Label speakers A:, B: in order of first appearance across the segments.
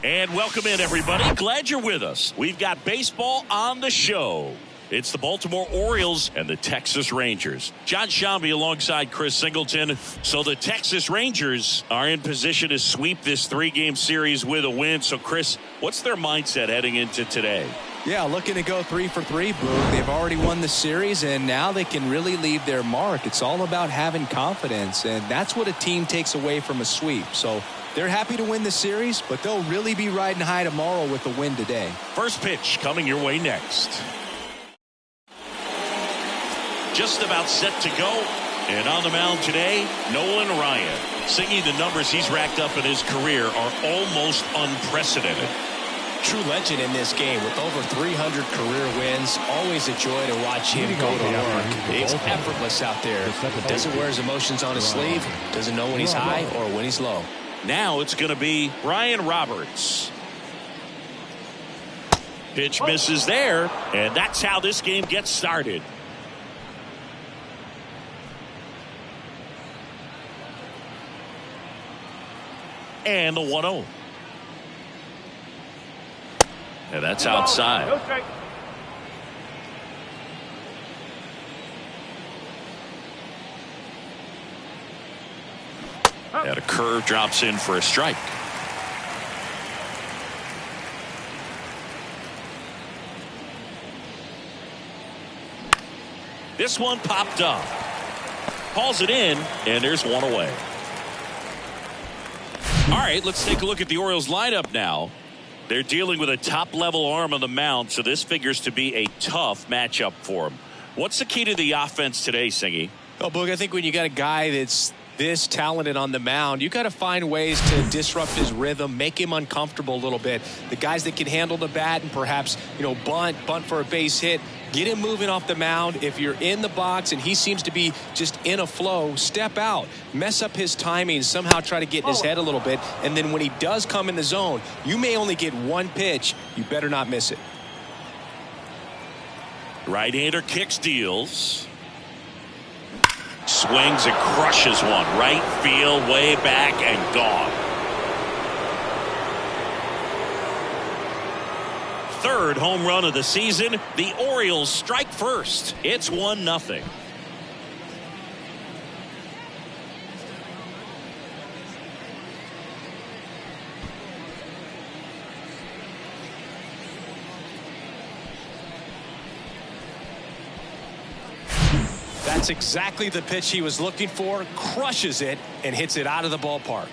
A: And welcome in, everybody. Glad you're with us. We've got baseball on the show. It's the Baltimore Orioles and the Texas Rangers. John Shambi alongside Chris Singleton. So the Texas Rangers are in position to sweep this three-game series with a win. So, Chris, what's their mindset heading into today?
B: Yeah, looking to go 3 for 3, Boog. They've already won the series, and now they can really leave their mark. It's all about having confidence, and that's what a team takes away from a sweep. So they're happy to win the series, but they'll really be riding high tomorrow with the win today.
A: First pitch coming your way next. Just about set to go. And on the mound today, Nolan Ryan. Singing, the numbers he's racked up in his career are almost unprecedented.
C: True legend in this game with over 300 career wins. Always a joy to watch him go to work. He's effortless out there. Doesn't wear his emotions on his sleeve. Doesn't know when he's high or when he's low.
A: Now it's going to be Brian Roberts. Pitch misses there, and that's how this game gets started. And the 1-0. And that's outside. And a curve drops in for a strike. This one popped up. Hauls it in, and there's one away. All right, let's take a look at the Orioles lineup now. They're dealing with a top-level arm on the mound, so this figures to be a tough matchup for them. What's the key to the offense today, Singy?
C: Well, Boog, I think when you got a guy that's this talented on the mound, you got to find ways to disrupt his rhythm, make him uncomfortable a little bit. The guys that can handle the bat and perhaps, bunt for a base hit, get him moving off the mound. If you're in the box and he seems to be just in a flow, step out, mess up his timing, somehow try to get in his head a little bit. And then when he does come in the zone, you may only get one pitch. You better not miss it.
A: Right-hander kicks, deals. Swings and crushes one. Right field, way back and gone. Third home run of the season. The Orioles strike first. It's 1-0.
C: That's exactly the pitch he was looking for. Crushes it and hits it out of the ballpark.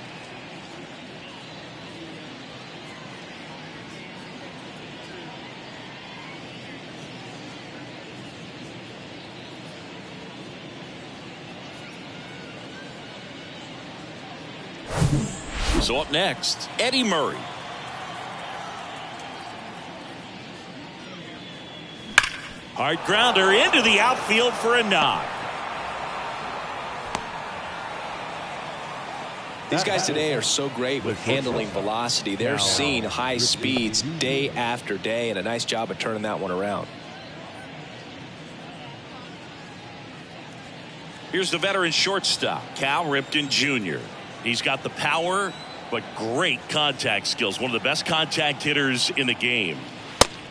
A: So up next, Eddie Murray. Hard grounder into the outfield for a knock.
B: These guys today are so great with handling velocity. They're seeing high speeds day after day, and a nice job of turning that one around.
A: Here's the veteran shortstop, Cal Ripken Jr. He's got the power, but great contact skills. One of the best contact hitters in the game.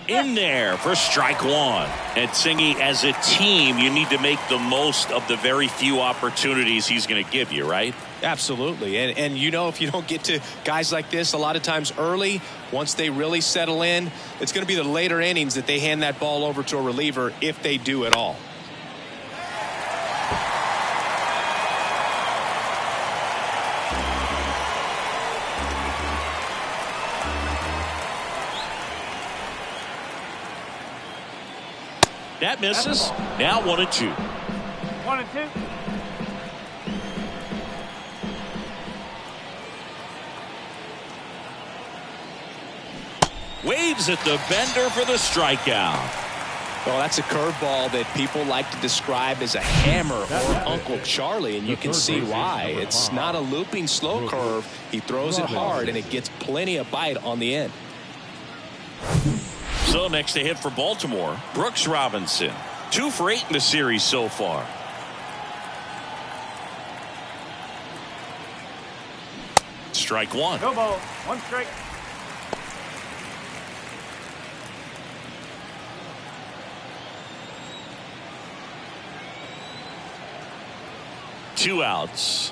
A: In there for strike one. And Singy, as a team, you need to make the most of the very few opportunities he's going to give you, right?
C: Absolutely. And if you don't get to guys like this a lot of times early, once they really settle in, it's going to be the later innings that they hand that ball over to a reliever, if they do at all.
A: That misses. Now 1-2.
D: 1-2.
A: Waves at the bender for the strikeout.
B: Well, that's a curveball that people like to describe as a hammer or Uncle Charlie, and you can see why. It's not a looping slow curve. He throws it hard, and it gets plenty of bite on the end.
A: So next to hit for Baltimore, Brooks Robinson. 2 for 8 in the series so far. Strike one.
D: No ball. 1 strike.
A: 2 outs.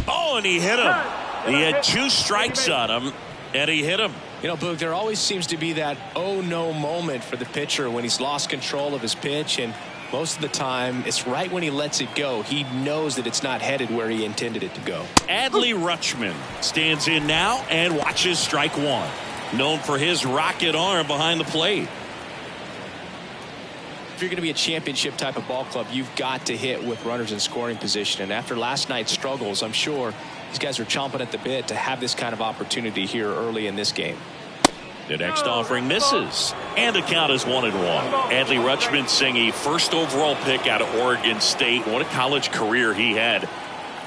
A: Oh, and he hit him. He had 2 strikes on him, and he hit him.
C: You know, Boog, there always seems to be that oh no moment for the pitcher when he's lost control of his pitch, and most of the time it's right when he lets it go. He knows that it's not headed where he intended it to go.
A: Adley Rutschman stands in now and watches strike 1. Known for his rocket arm behind the plate.
C: If you're going to be a championship type of ball club, you've got to hit with runners in scoring position. And after last night's struggles, I'm sure these guys are chomping at the bit to have this kind of opportunity here early in this game.
A: The next offering misses, and the count is 1-1. Adley Rutschman saying a first overall pick out of Oregon State. What a college career he had.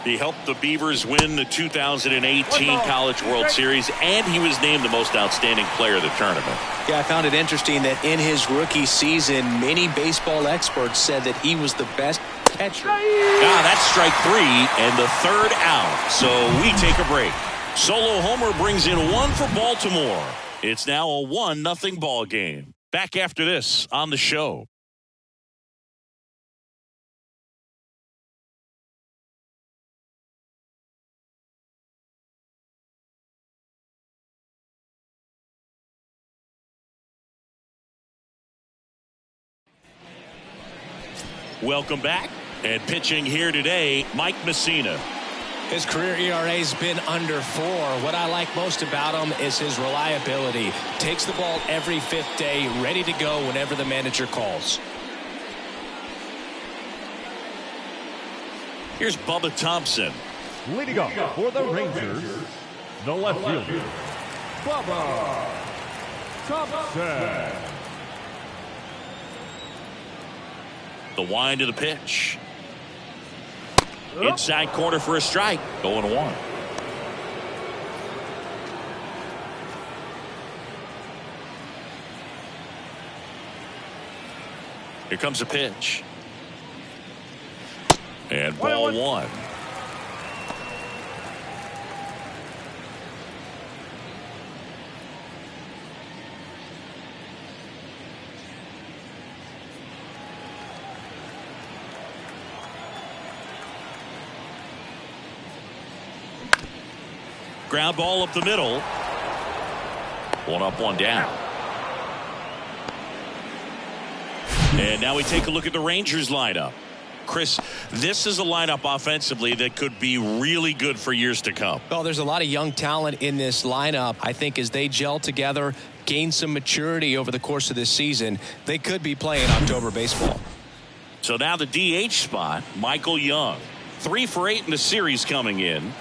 A: He helped the Beavers win the 2018 College World Series, and he was named the most outstanding player of the tournament.
C: Yeah, I found it interesting that in his rookie season, many baseball experts said that he was the best catcher.
A: That's strike 3 and the 3rd out. So we take a break. Solo homer brings in 1 for Baltimore. It's now a 1-0 ball game. Back after this on the show. Welcome back. And pitching here today, Mike Messina.
C: His career ERA's been under 4. What I like most about him is his reliability. Takes the ball every 5th day, ready to go whenever the manager calls.
A: Here's Bubba Thompson.
D: Leading off for the Rangers, the left fielder, Bubba Thompson.
A: The wind of the pitch. Inside corner for a strike. 0-1. Here comes a pitch. And ball 1. Ground ball up the middle. 1 up, 1 down. And now we take a look at the Rangers lineup. Chris, this is a lineup offensively that could be really good for years to come.
C: Well, there's a lot of young talent in this lineup. I think as they gel together, gain some maturity over the course of this season, they could be playing October baseball.
A: So now the DH spot, Michael Young. 3 for 8 in the series coming in.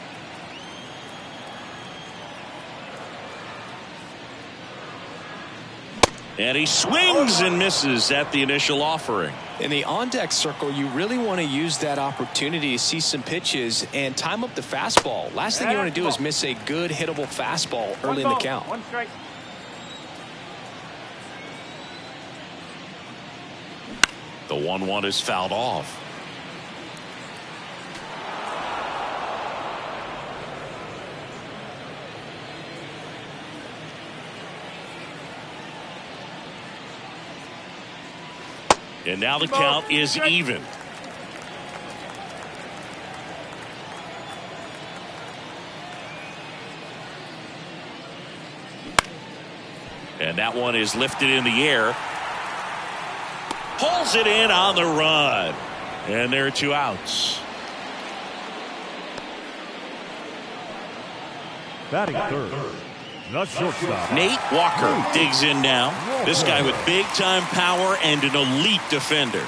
A: And he swings and misses at the initial offering.
C: In the on-deck circle, you really want to use that opportunity to see some pitches and time up the fastball. Last thing you want to do is miss a good hittable fastball early in the count.
D: 1 strike.
A: The 1-1 is fouled off. And now the count is even. And that one is lifted in the air. Pulls it in on the run. And there are 2 outs.
D: Batting third, the shortstop,
A: Nate Walker digs in now. This guy with big time power and an elite defender.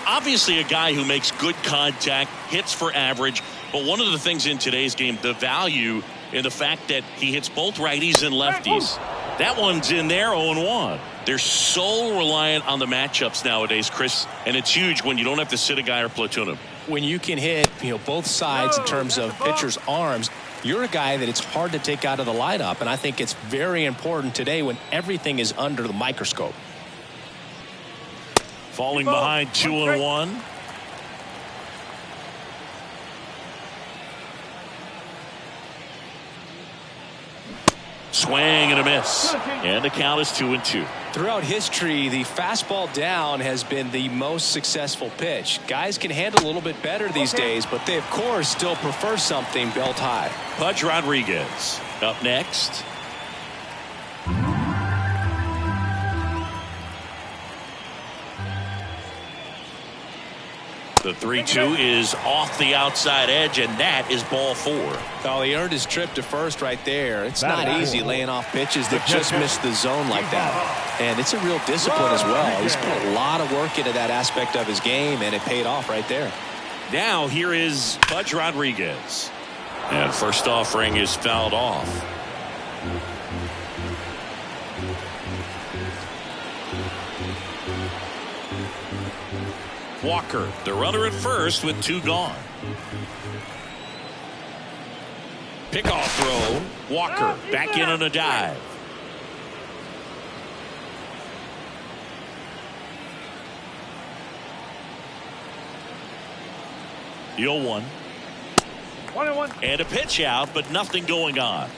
A: Obviously a guy who makes good contact, hits for average, but one of the things in today's game, the value in the fact that he hits both righties and lefties. That one's in there, 0-1. They're so reliant on the matchups nowadays, Chris, and it's huge when you don't have to sit a guy or platoon him.
C: When you can hit, both sides in terms of pitchers' arms, you're a guy that it's hard to take out of the lineup, and I think it's very important today when everything is under the microscope.
A: Falling behind 2-1. swing and a miss. And the count is 2-2.
C: Throughout history, the fastball down has been the most successful pitch. Guys can handle a little bit better these days, but they, of course, still prefer something belt high.
A: Pudge Rodriguez up next. The 3-2 is off the outside edge, and that is ball 4.
C: Oh, he earned his trip to first right there. It's not easy laying off pitches that just miss the zone like that. And it's a real discipline as well. He's put a lot of work into that aspect of his game, and it paid off right there.
A: Now here is Pudge Rodriguez. And first offering is fouled off. Walker, the runner at first with 2 gone. Pickoff throw. Walker back in on a dive. The 0-1.
D: 1-1.
A: And a pitch out, but nothing going on.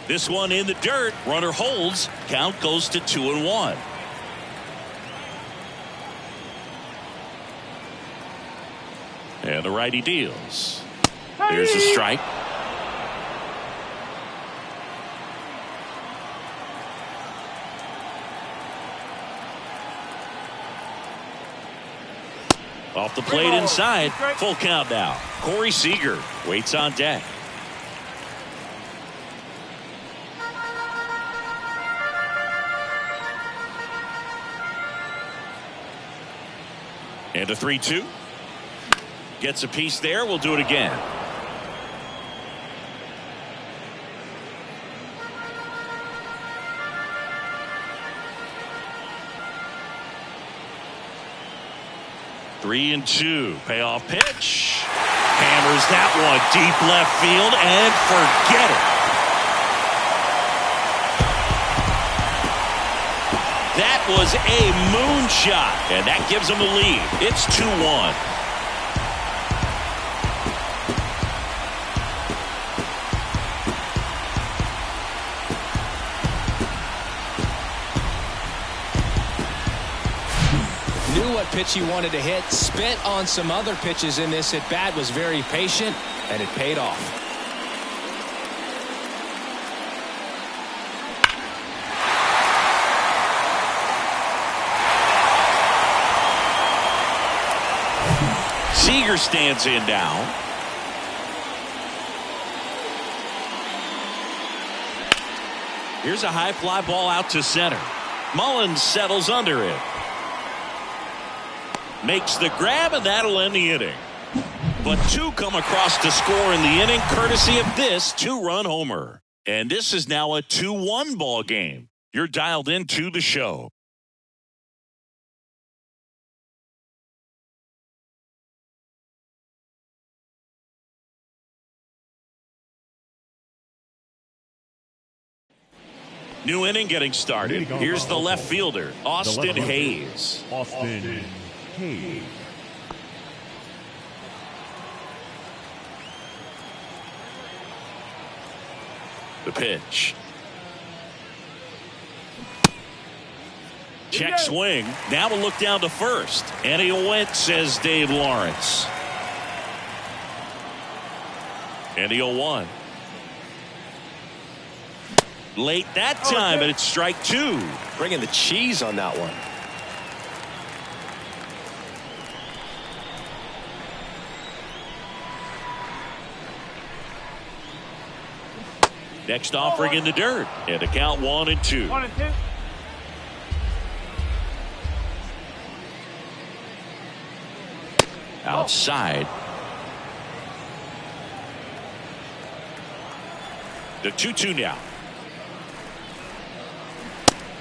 A: This one in the dirt. Runner holds. Count goes to 2-1. And the righty deals. There's a strike. Off the plate inside. Full count now. Corey Seager waits on deck. And a 3-2. Gets a piece there. We'll do it again. Three and 2. Payoff pitch. Hammers that one deep left field and forget it. That was a moonshot, and that gives them the lead. It's 2-1.
C: Knew what pitch he wanted to hit, spent on some other pitches in this at bat, was very patient, and it paid off.
A: Seager stands in now. Here's a high fly ball out to center. Mullins settles under it. Makes the grab, and that'll end the inning. But 2 come across to score in the inning, courtesy of this 2-run homer. And this is now a 2-1 ball game. You're dialed into the show. New inning getting started. Here's the left fielder, Austin Hayes.
D: Austin Hayes.
A: The pitch. Check swing. Now we'll look down to first. And he went, says Dave Lawrence. And the 0-1. Late that time, and it's strike 2.
C: Bringing the cheese on that one.
A: Next offering in the dirt. And a count 1-2.
D: 1-2.
A: Outside. The 2-2 now.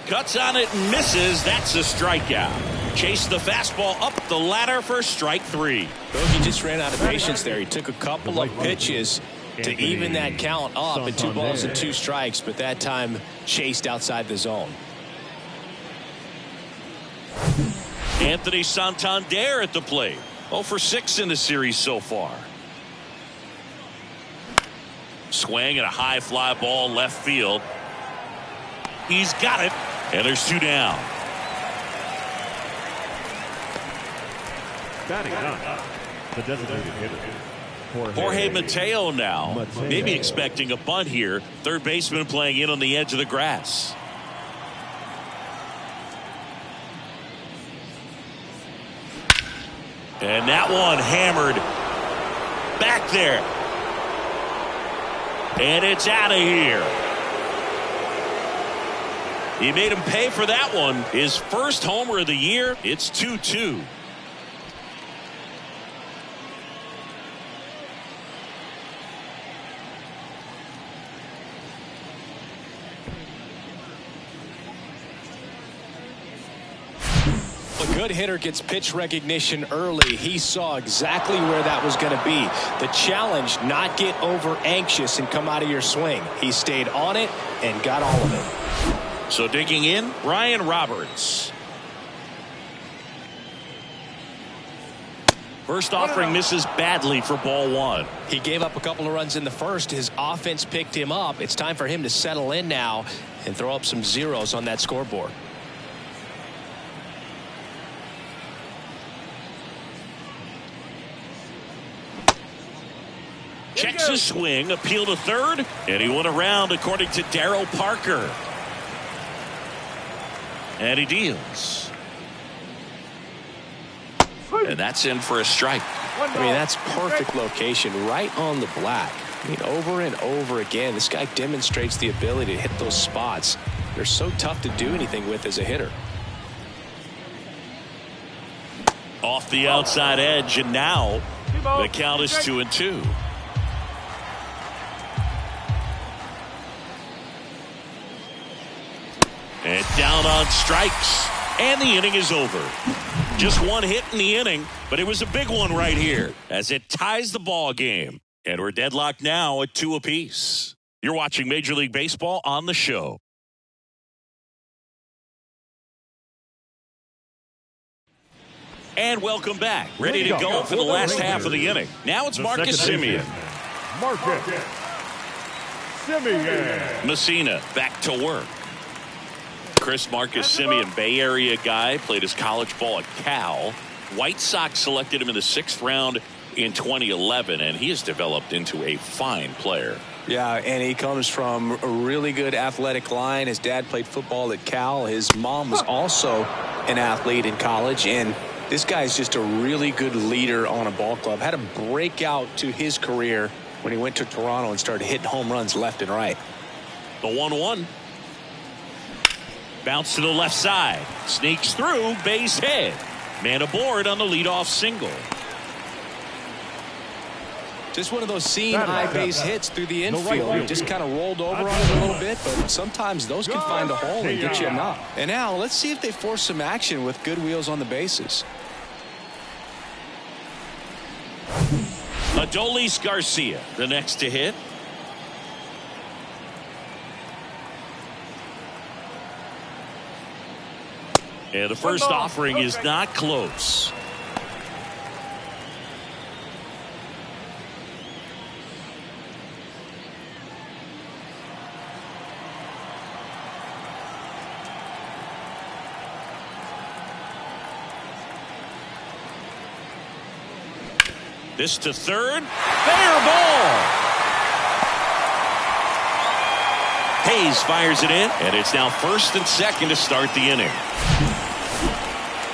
A: Cuts on it and misses. That's a strikeout. Chase the fastball up the ladder for strike 3.
C: Bogey just ran out of patience there. He took a couple of pitches to even that count up at 2 balls and 2 strikes, but that time chased outside the zone.
A: Anthony Santander at the plate. 0 for 6 in the series so far. Swing and a high fly ball left field. He's got it, and there's 2 down.
D: Batting up, the designated hitter,
A: Jorge Mateo now. Maybe expecting a bunt here. Third baseman playing in on the edge of the grass. And that one hammered back there. And it's out of here. He made him pay for that one. His first homer of the year. It's 2-2.
C: A good hitter gets pitch recognition early. He saw exactly where that was going to be. The challenge, not get over anxious and come out of your swing. He stayed on it and got all of it.
A: So digging in, Ryan Roberts. First offering misses badly for ball 1.
C: He gave up a couple of runs in the first. His offense picked him up. It's time for him to settle in now and throw up some zeros on that scoreboard.
A: Checks his swing, appeal to third, and he went around according to Darryl Parker. And he deals. And that's in for a strike.
C: I mean, that's perfect location, right on the black. I mean, over and over again, this guy demonstrates the ability to hit those spots. They're so tough to do anything with as a hitter.
A: Off the outside edge, and now the count is 2-2. And down on strikes. And the inning is over. Just one hit in the inning, but it was a big one right here as it ties the ball game. And we're deadlocked now at 2 apiece. You're watching Major League Baseball on the show. And welcome back. Ready to go for the last half of the inning. Now it's Marcus Semien.
D: Marcus Semien.
A: Messina back to work. Chris Marcus Semien, Bay Area guy, played his college ball at Cal. White Sox selected him in the 6th round in 2011, and he has developed into a fine player.
C: Yeah, and he comes from a really good athletic line. His dad played football at Cal. His mom was also an athlete in college, and this guy's just a really good leader on a ball club. Had a breakout to his career when he went to Toronto and started hitting home runs left and right.
A: The 1-1. Bounce to the left side. Sneaks through, base hit. Man aboard on the leadoff single.
C: Just one of those seam high base hits through the infield. He just kind of rolled over on it a little bit, but sometimes those can find a hole and get you a knock. And now let's see if they force some action with good wheels on the bases.
A: Adolis Garcia, the next to hit. And the first offering is not close. This to third. Fair ball. Hayes fires it in, and it's now 1st and 2nd to start the inning.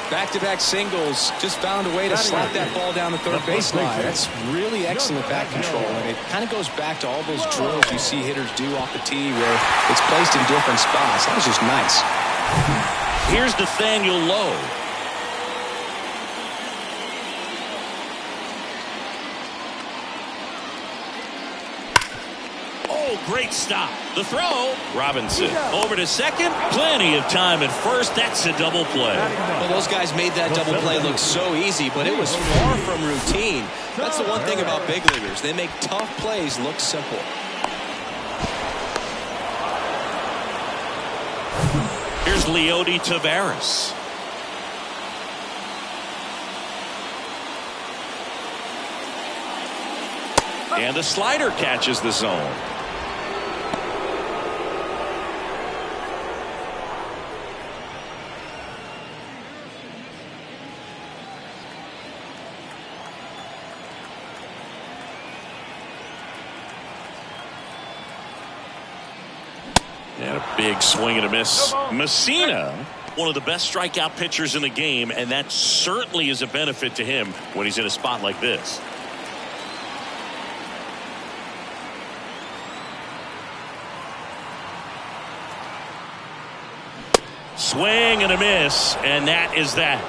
C: Back-to-back singles, just found a way to slap that ball down the third baseline. That's really excellent bat control, and it kind of goes back to all those drills you see hitters do off the tee where it's placed in different spots. That was just nice.
A: Here's Nathaniel Lowe. Oh, Oh, great stop. The throw. Robinson over to second. Plenty of time at first. That's a double play.
C: Well, those guys made that double play look so easy, but it was far from routine. That's the one thing about big leaguers. They make tough plays look simple.
A: Here's Leody Taveras. And the slider catches the zone. And a big swing and a miss. Messina, one of the best strikeout pitchers in the game, and that certainly is a benefit to him when he's in a spot like this. Swing and a miss, and that is that.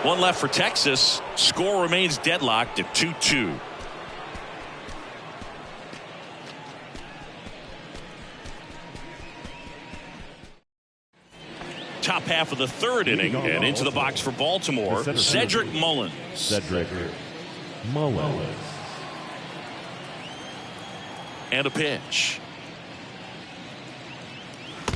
A: One left for Texas. Score remains deadlocked at 2-2. Top half of the third inning, and into the box for Baltimore, Cedric Mullins. And a pitch.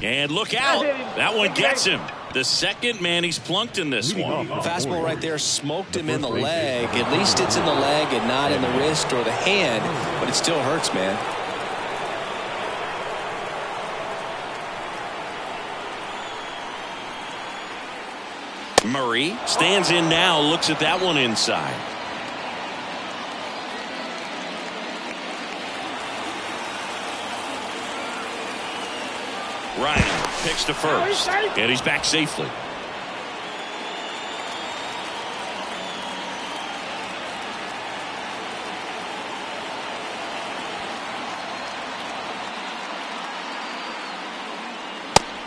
A: And look out. That one gets him. The second man he's plunked in this one.
C: Fastball right there smoked him in the leg. At least it's in the leg and not in the wrist or the hand, but it still hurts, man.
A: Murray stands in now, looks at that one inside. Ryan picks to first, and he's back safely.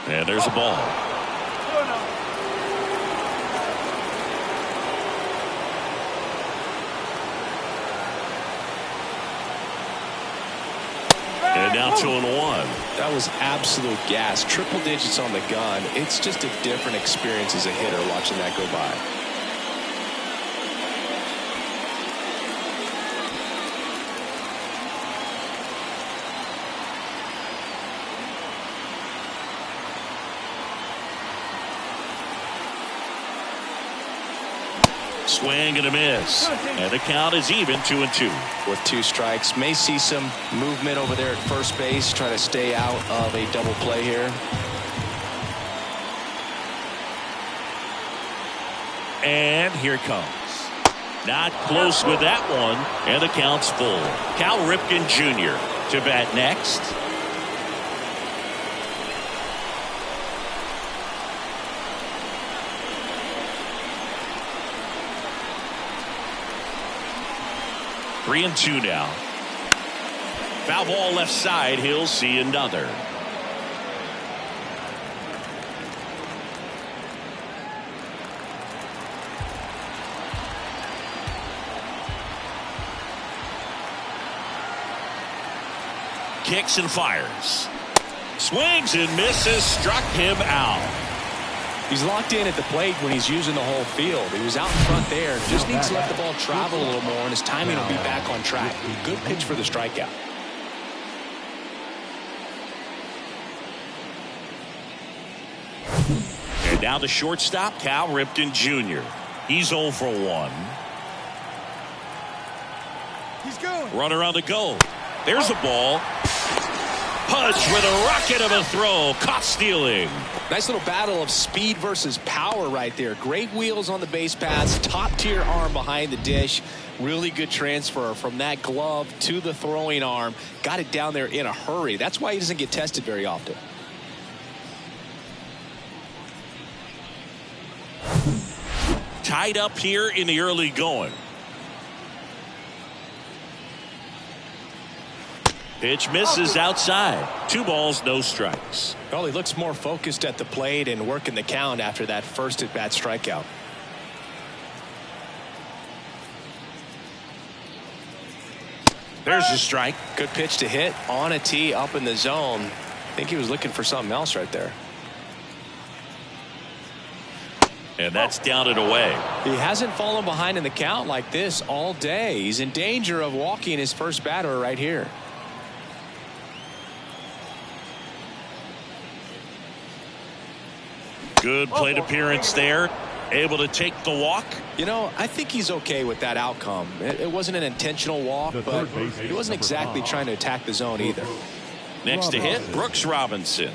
A: And there's a ball. And now 2-1.
C: That was absolute gas. Triple digits on the gun. It's just a different experience as a hitter watching that go by.
A: Swing and a miss. And the count is even 2-2.
C: With 2 strikes. May see some movement over there at first base. Try to stay out of a double play here.
A: And here it comes. Not close with that one. And the count's full. Cal Ripken Jr. to bat next. Three and 2 now. Foul ball left side. He'll see another. Kicks and fires. Swings and misses. Struck him out.
C: He's locked in at the plate when he's using the whole field. He was out in front there. Just needs to let the ball travel a little more, and his timing will be back on track. Good pitch for the strikeout.
A: And now the shortstop, Cal Ripken Jr. He's 0 for 1.
E: He's going.
A: Runner on the go. There's a ball. Punch with a rocket of a throw. Caught stealing.
C: Nice little battle of speed versus power right there. Great wheels on the base paths. Top tier arm behind the dish. Really good transfer from that glove to the throwing arm. Got it down there in a hurry. That's why he doesn't get tested very often.
A: Tied up here in the early going. Pitch misses outside. 2 balls, no strikes.
C: Well, he looks more focused at the plate and working the count after that first at-bat strikeout.
A: There's a strike.
C: Good pitch to hit on a tee up in the zone. I think he was looking for something else right there.
A: And that's down and away.
C: He hasn't fallen behind in the count like this all day. He's in danger of walking his first batter right here.
A: Good plate appearance there. Able to take the walk.
C: You know, I think he's okay with that outcome. It wasn't an intentional walk, but he wasn't exactly trying to attack the zone either.
A: Next to hit, Brooks Robinson.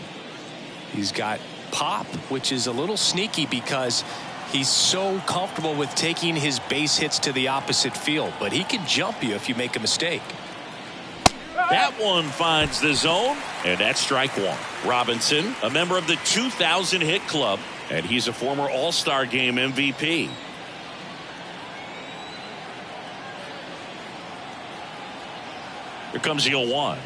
C: He's got pop, which is a little sneaky because he's so comfortable with taking his base hits to the opposite field, but he can jump you if you make a mistake.
A: That one finds the zone, and that's strike one. Robinson, a member of the 2,000 hit club, and he's a former All-Star Game MVP. Here comes the 0-1.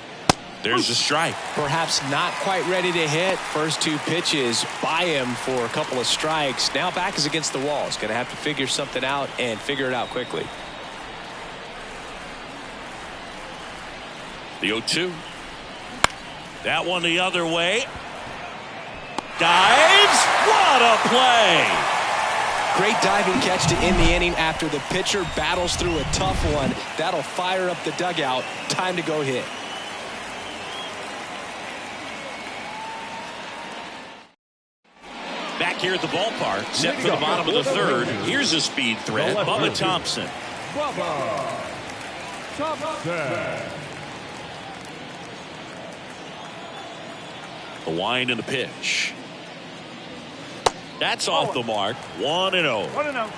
A: There's a strike.
C: Perhaps not quite ready to hit. First two pitches by him for a couple of strikes. Now back is against the wall. He's going to have to figure something out and figure it out quickly.
A: The 0-2. That one the other way. Dives. What a play.
C: Great diving catch to end the inning after the pitcher battles through a tough one. That'll fire up the dugout. Time to go hit.
A: Back here at the ballpark, set for the bottom of the third. Here's a speed threat, Bubba Thompson.
D: Bubba Thompson.
A: The wind and the pitch. That's off the mark. 1-0.
E: 1-0.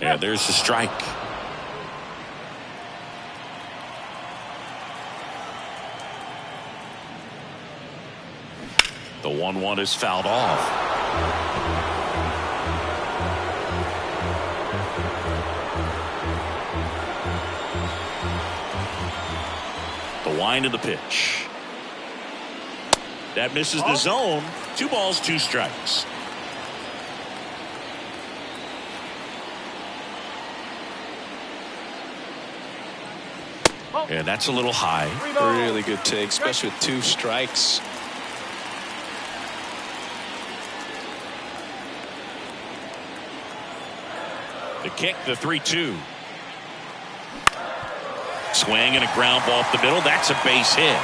A: And there's the strike. The 1-1 is fouled off. The wind of the pitch. That misses the zone. 2 balls, 2 strikes. And that's a little high.
C: Really good take, especially with 2 strikes.
A: The kick, the 3-2. Swing and a ground ball up the middle. That's a base hit.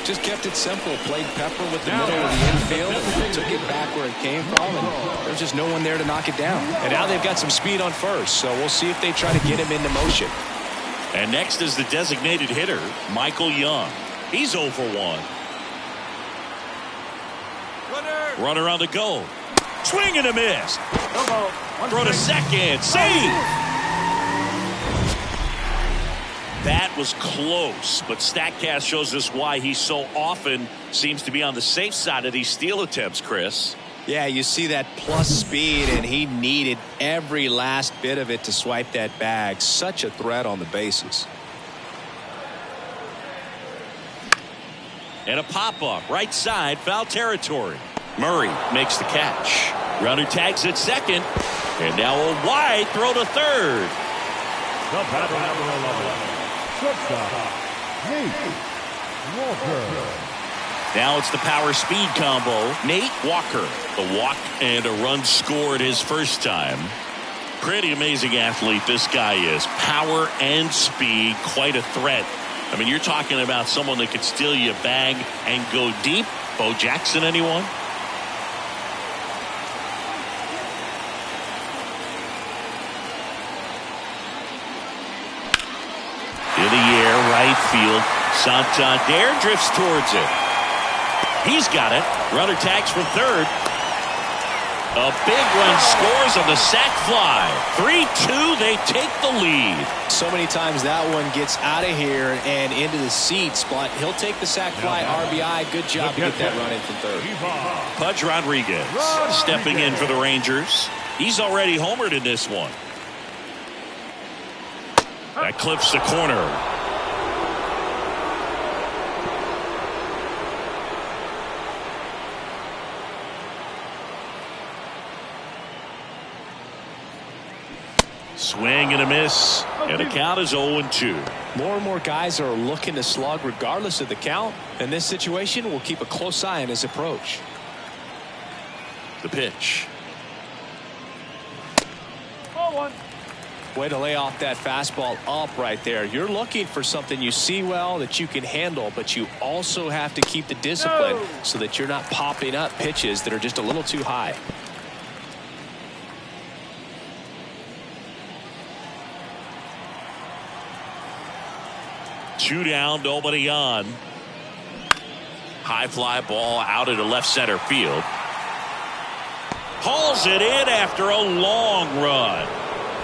C: Just kept it simple. Played Pepper with the middle of the infield. Took it back where it came from, and there's just no one there to knock it down. And now they've got some speed on first, so we'll see if they try to get him into motion.
A: And next is the designated hitter, Michael Young. He's 0 for 1. Runner on the go. Swing and a miss. Throw to second. Save. That was close, but StatCast shows us why he so often seems to be on the safe side of these steal attempts, Chris.
C: Yeah, you see that plus speed, and he needed every last bit of it to swipe that bag. Such a threat on the bases.
A: And a pop-up, right side, foul territory. Murray makes the catch. Runner tags at second, and now a wide throw to third.
D: The batter number 11. Shortstop, Nate Walker.
A: Now it's the power speed combo. Nate Walker, the walk and a run scored his first time. Pretty amazing athlete this guy is. Power and speed, quite a threat. I mean, you're talking about someone that could steal you a bag and go deep. Bo Jackson, anyone? In the air, right field. Santander drifts towards it. He's got it. Runner tags from third. A big run scores on the sac fly. 3-2, they take the lead.
C: So many times that one gets out of here and into the seats, but he'll take the sac fly RBI. Good job to get that run in from third.
A: Pudge Rodriguez stepping in for the Rangers. He's already homered in this one. That clips the corner. Swing and a miss, and the count is 0-2.
C: More and more guys are looking to slug regardless of the count. In this situation, we'll keep a close eye on his approach.
A: The pitch.
C: Way to lay off that fastball up right there. You're looking for something you see well that you can handle, but you also have to keep the discipline so that you're not popping up pitches that are just a little too high.
A: Two down, nobody on. High fly ball out into left center field. Hauls it in after a long run.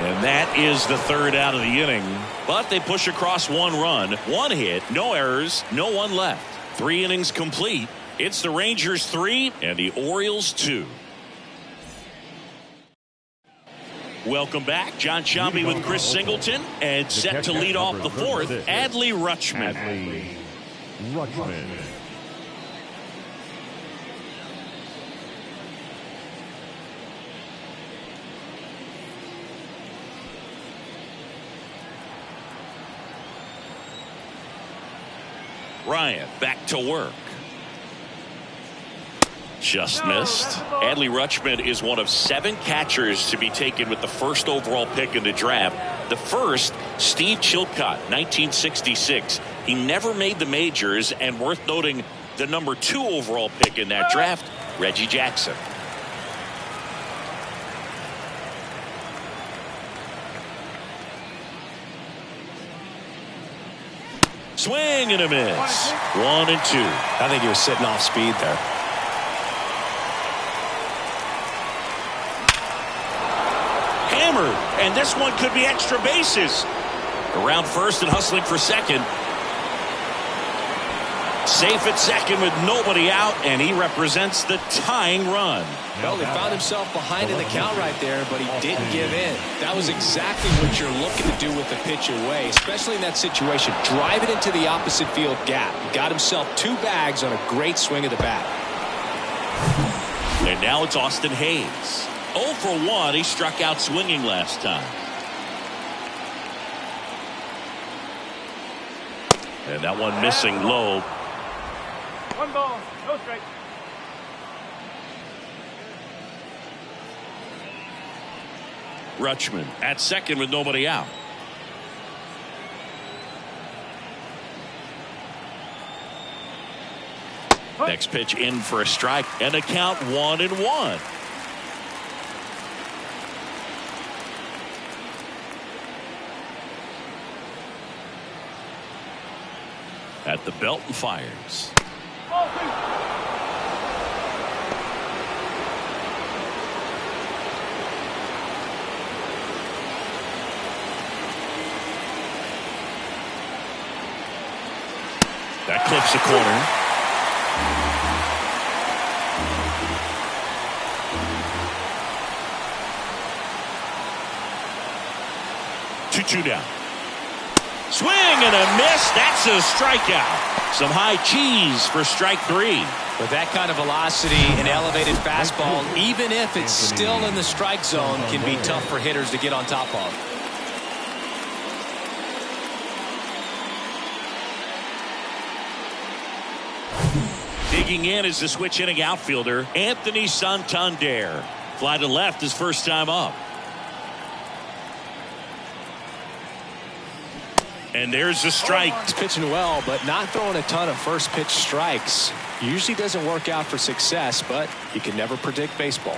A: And that is the third out of the inning. But they push across one run, one hit, no errors, no one left. 3 innings complete. It's the Rangers 3 and the Orioles 2. Welcome back. John Shambi with Chris Singleton, and set to lead off the fourth, Adley Rutschman. Ryan back to work. Just missed. Adley Rutschman is one of 7 catchers to be taken with the first overall pick in the draft. The first, Steve Chilcott, 1966. He never made the majors, and worth noting, the number 2 overall pick in that draft, Reggie Jackson. Swing and a miss. 1-2.
C: I think he was sitting off speed there.
A: Hammered, and this one could be extra bases. Around first and hustling for second. Safe at second with nobody out, and he represents the tying run.
C: Well, he found himself behind in the count right there, but he didn't give in. That was exactly what you're looking to do with the pitch away, especially in that situation. Drive it into the opposite field gap. He got himself 2 bags on a great swing of the bat.
A: And now it's Austin Hayes. 0 for 1. He struck out swinging last time. And that one missing low.
E: 1 ball, no strike.
A: Rutschman at second with nobody out. Next pitch in for a strike, and the count 1-1. At the belt and fires. That clips the corner. Two down. Swing and a miss. That's a strikeout. Some high cheese for strike 3.
C: With that kind of velocity and elevated fastball, even if it's still in the strike zone, can be tough for hitters to get on top of.
A: Digging in is the switch inning outfielder, Anthony Santander. Fly to left his first time up. And there's the strike.
C: He's pitching well, but not throwing a ton of first pitch strikes. Usually doesn't work out for success, but you can never predict baseball.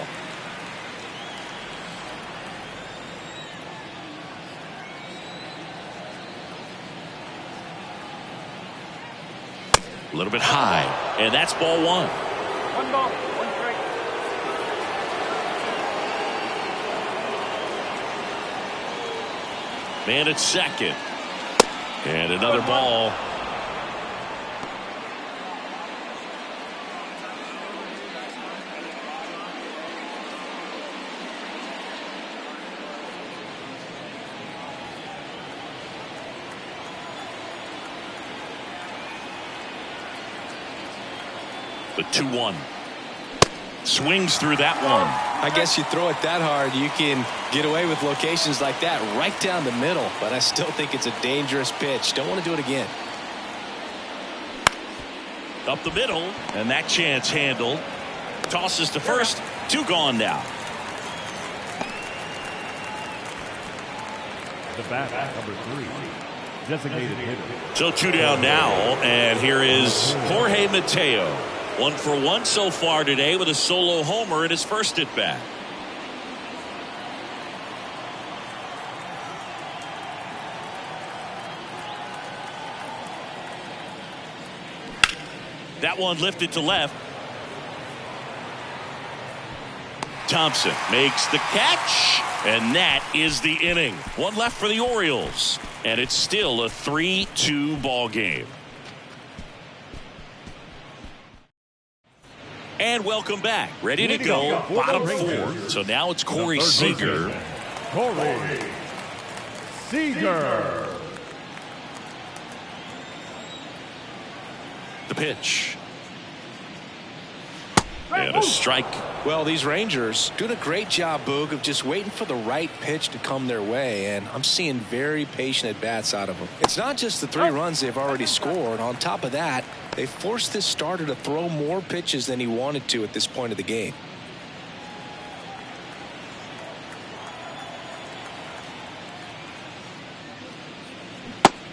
A: A little bit high, and that's ball 1.
E: 1 ball, 1 strike.
A: Man at second. And another ball. The 2-1. Swings through that one.
C: I guess you throw it that hard, you can get away with locations like that right down the middle. But I still think it's a dangerous pitch. Don't want to do it again.
A: Up the middle, and that chance handled. Tosses to first. 2 gone now.
D: The bat, number 3. Designated hitter.
A: So 2 down now, and here is Jorge Mateo. 1 for 1 so far today with a solo homer in his first at bat. That one lifted to left. Thompson makes the catch, and that is the inning. 1 left for the Orioles, and it's still a 3-2 ball game. And welcome back. Ready to go. Bottom 4. So now it's Corey Seager.
D: Corey Seager.
A: The pitch. And a strike.
C: Well, these Rangers doing a great job, Boog, of just waiting for the right pitch to come their way, and I'm seeing very patient at-bats out of them. It's not just the 3 runs they've already scored. On top of that, they forced this starter to throw more pitches than he wanted to at this point of the game.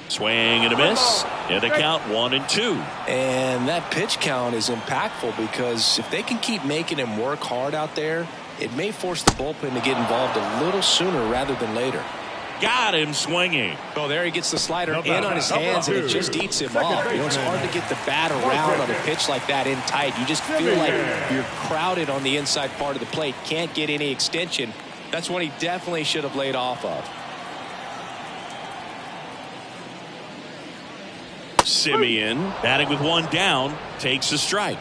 A: Swing and a miss, and a count 1-2.
C: And that pitch count is impactful because if they can keep making him work hard out there, it may force the bullpen to get involved a little sooner rather than later.
A: Got him swinging.
C: Oh, there he gets the slider in on his hands, and it just eats him up. You know, it's hard to get the bat around on a pitch like that in tight. You just feel like you're crowded on the inside part of the plate. Can't get any extension. That's what he definitely should have laid off of.
A: Simeon, batting with 1 down, takes a strike.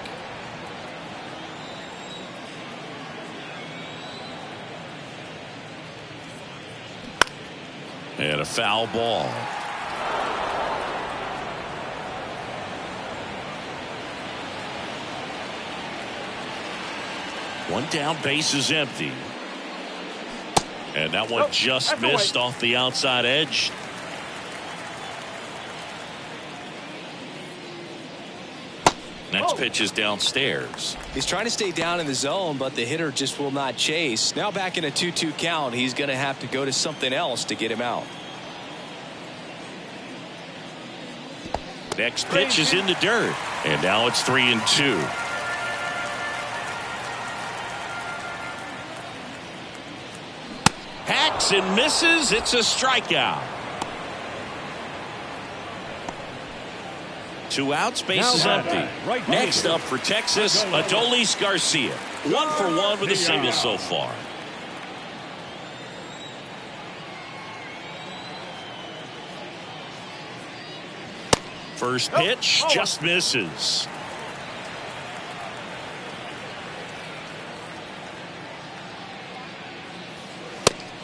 A: And a foul ball. One down, base is empty. And that one just missed off the outside edge. Next pitch is downstairs.
C: He's trying to stay down in the zone, but the hitter just will not chase. Now back in a 2-2 count, he's going to have to go to something else to get him out.
A: Next pitch is in the dirt, and now it's 3-2. Hacks and misses. It's a strikeout. 2 outs, base is empty. Next up for Texas, Adolis Garcia. 1 for 1 with a single so far. First pitch just misses.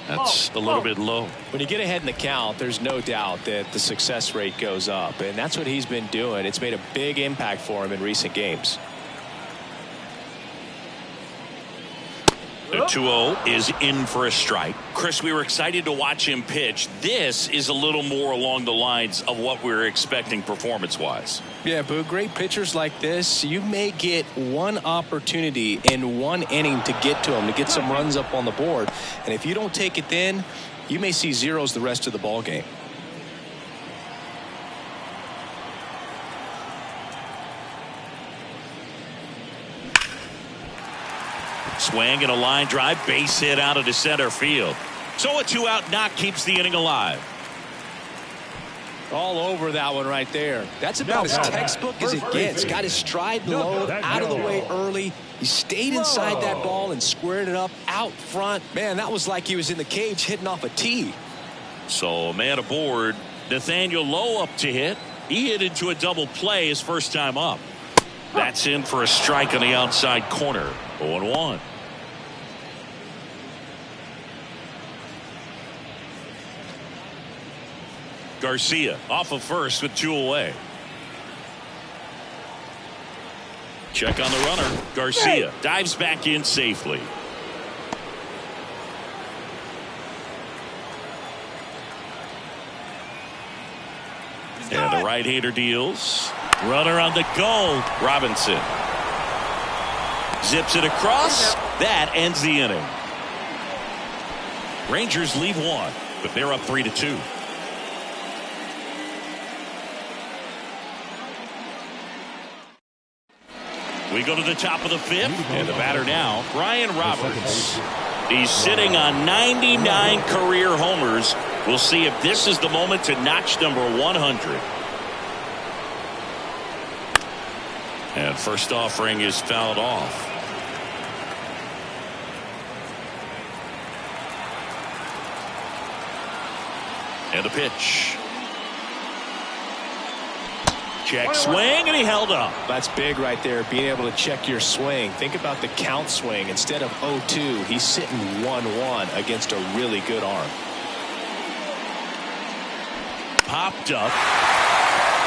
A: That's a little bit low.
C: When you get ahead in the count, there's no doubt that the success rate goes up, and that's what he's been doing. It's made a big impact for him in recent games.
A: The 2-0 is in for a strike. Chris, we were excited to watch him pitch. This is a little more along the lines of what we were expecting performance-wise.
C: Yeah, but great pitchers like this, you may get one opportunity in one inning to get to them, to get some runs up on the board. And if you don't take it then, you may see zeros the rest of the ball game.
A: Swing and a line drive, base hit out into center field. So a 2-out knock keeps the inning alive.
C: All over that one right there. That's about as textbook as it gets. Got his stride low, out of the way early. He stayed inside that ball and squared it up out front. Man, that was like he was in the cage hitting off a tee.
A: So a man aboard. Nathaniel Lowe up to hit. He hit into a double play his first time up. That's in for a strike on the outside corner. 0-1. Garcia off of first with 2 away. Check on the runner. Garcia dives back in safely. And the right-hander deals. Runner on the go. Robinson zips it across. That ends the inning. Rangers leave one, but they're up 3-2. We go to the top of the fifth, and the batter now, Brian Roberts. He's sitting on 99 career homers. We'll see if this is the moment to notch number 100. And first offering is fouled off. And the pitch. Check swing, and he held up.
C: That's big right there, being able to check your swing. Think about the count swing. Instead of 0-2, he's sitting 1-1 against a really good arm.
A: Popped up.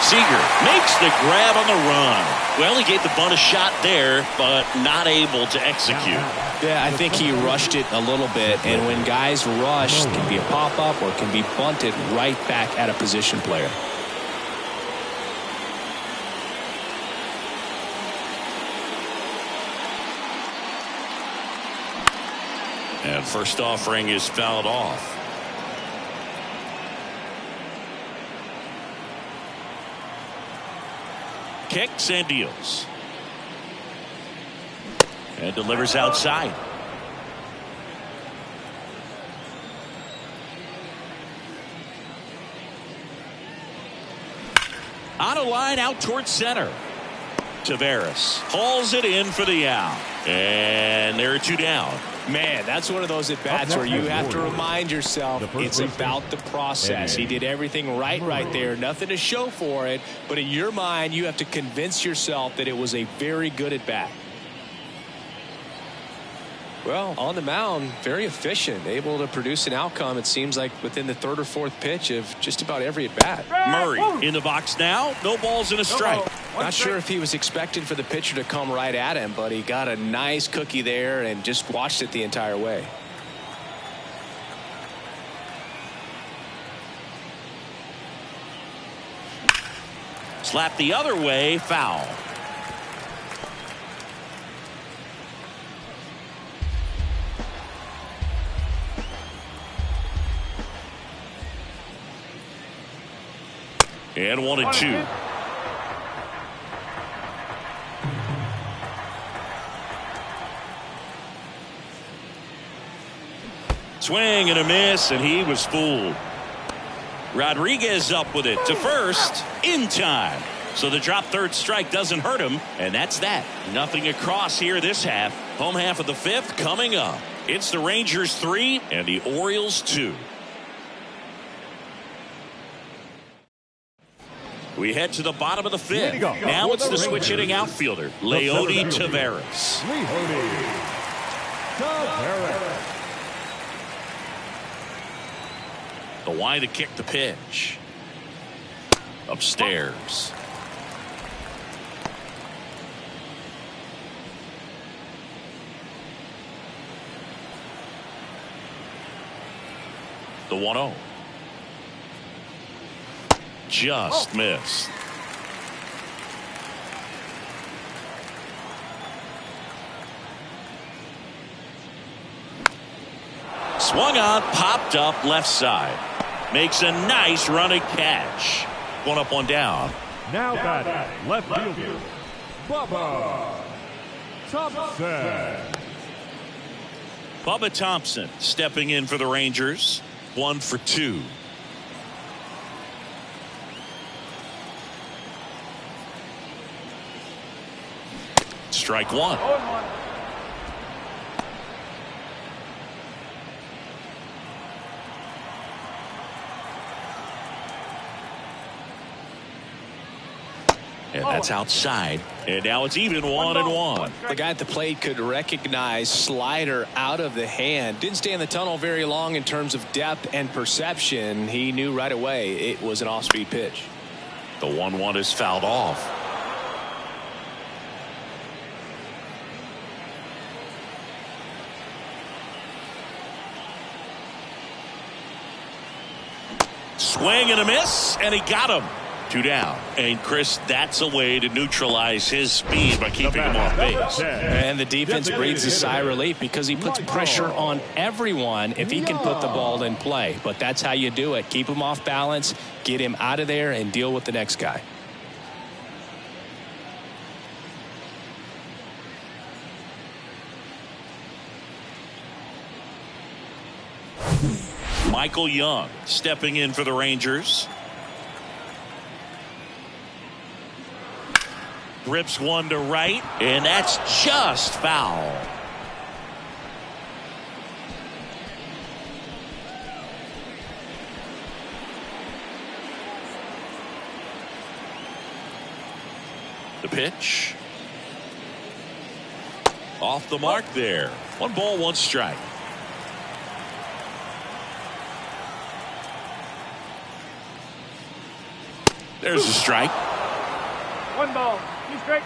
A: Seager makes the grab on the run. Well, he gave the bunt a shot there, but not able to execute.
C: Yeah, I think he rushed it a little bit, and when guys rush, it can be a pop-up or it can be bunted right back at a position player.
A: And first offering is fouled off. Kicks and deals. And delivers outside. On a line out towards center. Tavares hauls it in for the out. And there are two down.
C: Man, that's one of those at-bats where you have to remind yourself it's about the process. He did everything right there. Nothing to show for it. But in your mind, you have to convince yourself that it was a very good at-bat. Well, on the mound, very efficient, able to produce an outcome, it seems like, within the third or fourth pitch of just about every at-bat.
A: Murray in the box now. No balls and a strike.
C: Not sure if he was expecting for the pitcher to come right at him, but he got a nice cookie there and just watched it the entire way.
A: Slap the other way, foul. And 1-2. Swing and a miss, and he was fooled. Rodriguez up with it to first in time. So the drop third strike doesn't hurt him, and that's that. Nothing across here this half. Home half of the fifth coming up. It's the Rangers 3 and the Orioles 2. We head to the bottom of the fifth. Now it's the switch hitting outfielder, Leody Tavares. The wide to kick the pitch. Upstairs. The 1-0. Just missed. Swung on, popped up left side. Makes a nice running catch. One up, one down.
D: Now batting left fielder, Bubba Thompson.
A: Bubba Thompson stepping in for the Rangers. 1 for 2. Strike one. And that's outside. And now it's even 1-1.
C: The guy at the plate could recognize slider out of the hand. Didn't stay in the tunnel very long in terms of depth and perception. He knew right away it was an off-speed pitch.
A: The 1-1 is fouled off. Swing and a miss, and he got him. 2 down. And Chris, that's a way to neutralize his speed by keeping him off base.
C: And the defense breathes a sigh of relief because he puts pressure on everyone if he can put the ball in play. But that's how you do it. Keep him off balance, get him out of there, and deal with the next guy.
A: Michael Young stepping in for the Rangers. Rips one to right, and that's just foul. The pitch. Off the mark there. 1 ball, 1 strike. There's a strike.
E: 1 ball, 2 strikes.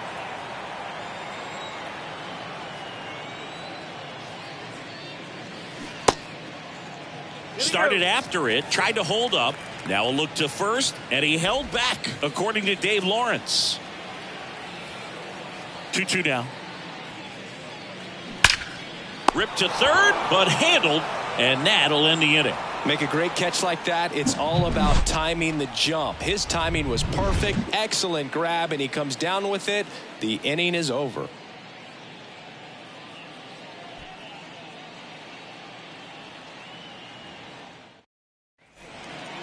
A: Started after it, tried to hold up. Now a look to first, and he held back, according to Dave Lawrence. 2-2 now. Ripped to third, but handled, and that'll end the inning.
C: Make a great catch like that. It's all about timing the jump. His timing was perfect. Excellent grab, and he comes down with it. The inning is over.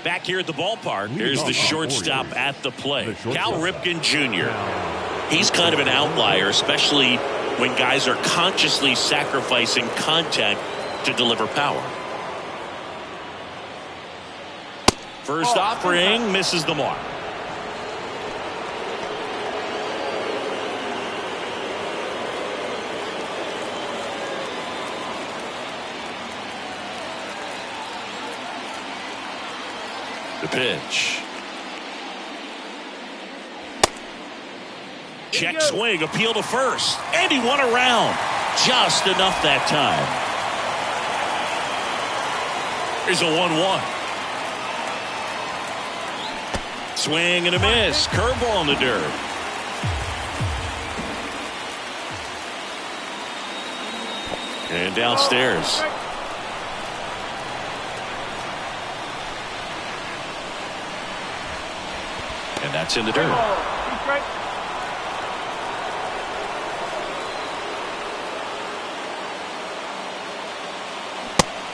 A: Back here at the ballpark, there's the shortstop at the plate, Cal Ripken Jr. He's kind of an outlier, especially when guys are consciously sacrificing contact to deliver power. First offering misses the mark. The pitch. Check swing, appeal to first, and he won around. Just enough that time. Here's a 1-1. Swing and a miss. Curveball in the dirt. And downstairs. And that's in the dirt.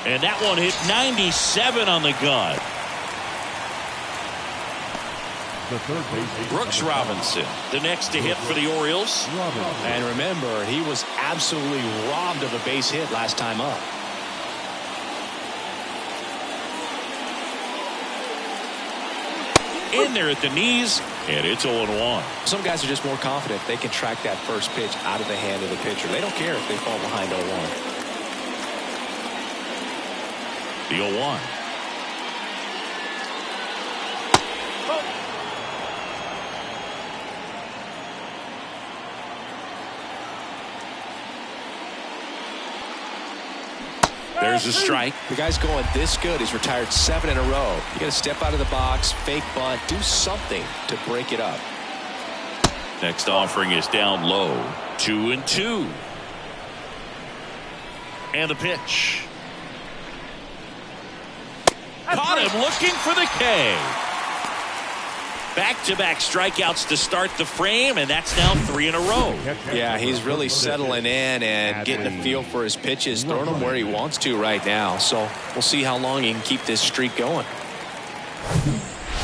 A: And that one hit 97 on the gun. Brooks Robinson, the next to hit for the Orioles.
C: And remember, he was absolutely robbed of a base hit last time up.
A: In there at the knees, and it's 0-1.
C: Some guys are just more confident they can track that first pitch out of the hand of the pitcher. They don't care if they fall behind 0-1.
A: The 0-1. There's a strike.
C: The guy's going this good. He's retired 7 in a row. You got to step out of the box, fake bunt, do something to break it up.
A: Next offering is down low. 2-2. And the pitch. Caught him looking for the K. Back-to-back strikeouts to start the frame, and that's now 3 in a row.
C: Yeah, he's really settling in and getting a feel for his pitches, throwing them where he wants to right now. So we'll see how long he can keep this streak going.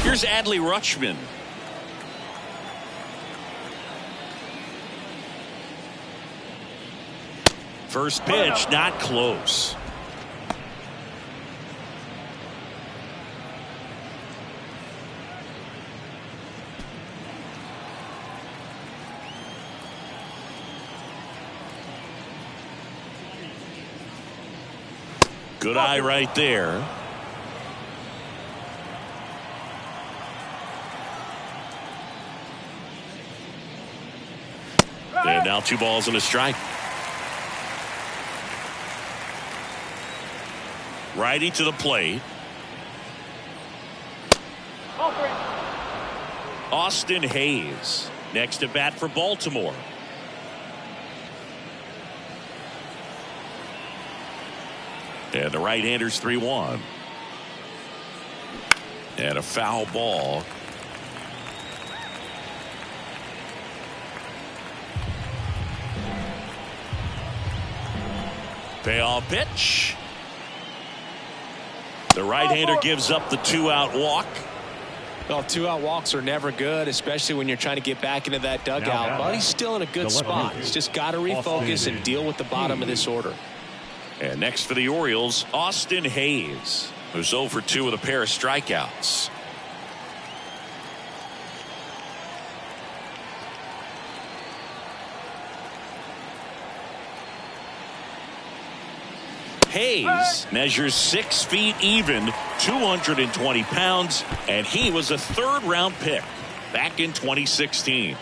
A: Here's Adley Rutschman. First pitch, not close. Good eye right there. And now 2 balls and a strike. Righty to the plate. Austin Hayes next to bat for Baltimore. And the right-hander's 3-1. And a foul ball. Payoff pitch. The right-hander gives up the 2-out walk.
C: Well, 2-out walks are never good, especially when you're trying to get back into that dugout. But he's still in a good spot. He's just got to refocus and deal with the bottom of this order.
A: And next for the Orioles, Austin Hayes, who's 0 for 2 with a pair of strikeouts. Hayes measures 6 feet even, 220 pounds, and he was a third-round pick back in 2016.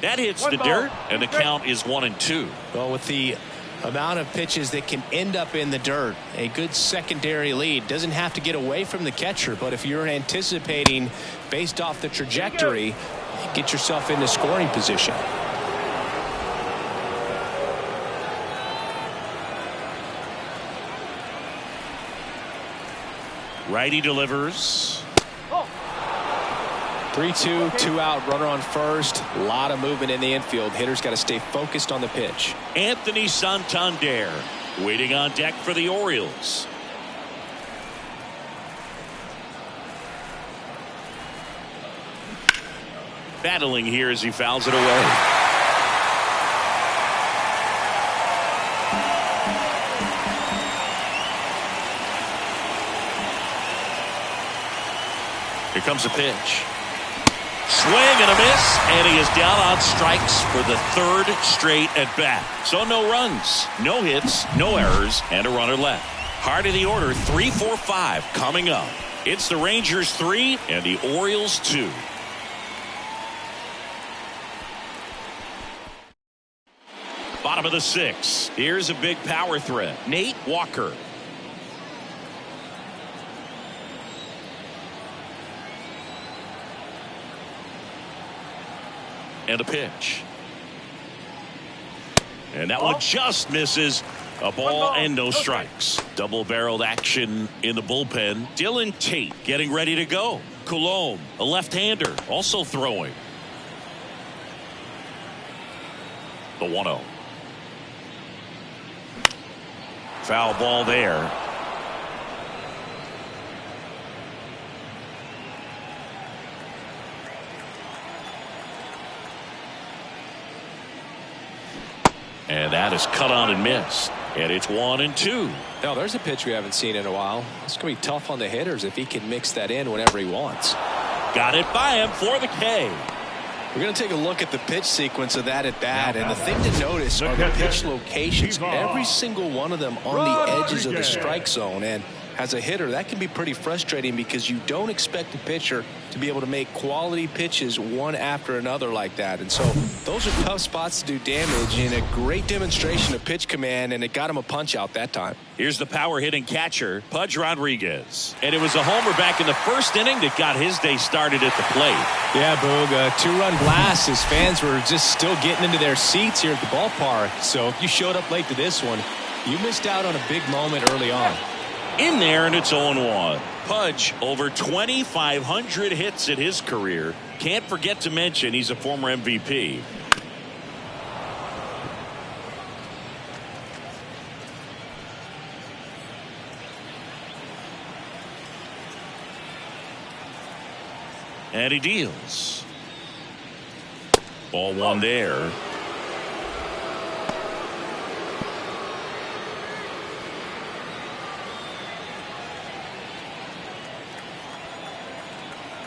A: That hits the dirt, and the count is 1-2.
C: Well, with the amount of pitches that can end up in the dirt, a good secondary lead doesn't have to get away from the catcher, but if you're anticipating based off the trajectory, get yourself into scoring position.
A: Righty delivers.
C: 3-2, 2-out, runner on first. A lot of movement in the infield. Hitter's got to stay focused on the pitch.
A: Anthony Santander waiting on deck for the Orioles. Battling here as he fouls it away. Here comes a pitch. Swing and a miss, and he is down on strikes for the third straight at bat. So no runs, no hits, no errors, and a runner left. Heart of the order, 3, 4, 5 coming up. It's the Rangers 3 and the Orioles 2. Bottom of the 6th. Here's a big power threat. Nate Walker. And a pitch. And that one just misses. A ball and no strikes. Double-barreled action in the bullpen. Dylan Tate getting ready to go. Coulombe, a left-hander, also throwing. The 1-0. Foul ball there. And that is cut on and missed. And it's 1-2.
C: No, there's a pitch we haven't seen in a while. It's going to be tough on the hitters if he can mix that in whenever he wants.
A: Got it by him for the K.
C: We're going to take a look at the pitch sequence of that at bat. And the thing to notice are the pitch locations. Every single one of them on the edges of the strike zone. And as a hitter, that can be pretty frustrating because you don't expect a pitcher to be able to make quality pitches one after another like that. And so those are tough spots to do damage, and a great demonstration of pitch command, and it got him a punch out that time.
A: Here's the power hitting catcher, Pudge Rodriguez. And it was a homer back in the first inning that got his day started at the plate.
C: Yeah, Boog, a 2-run blast. His fans were just still getting into their seats here at the ballpark. So if you showed up late to this one, you missed out on a big moment early on.
A: In there, and it's 0-1. Pudge over 2,500 hits in his career. Can't forget to mention he's a former MVP. And he deals. Ball one there.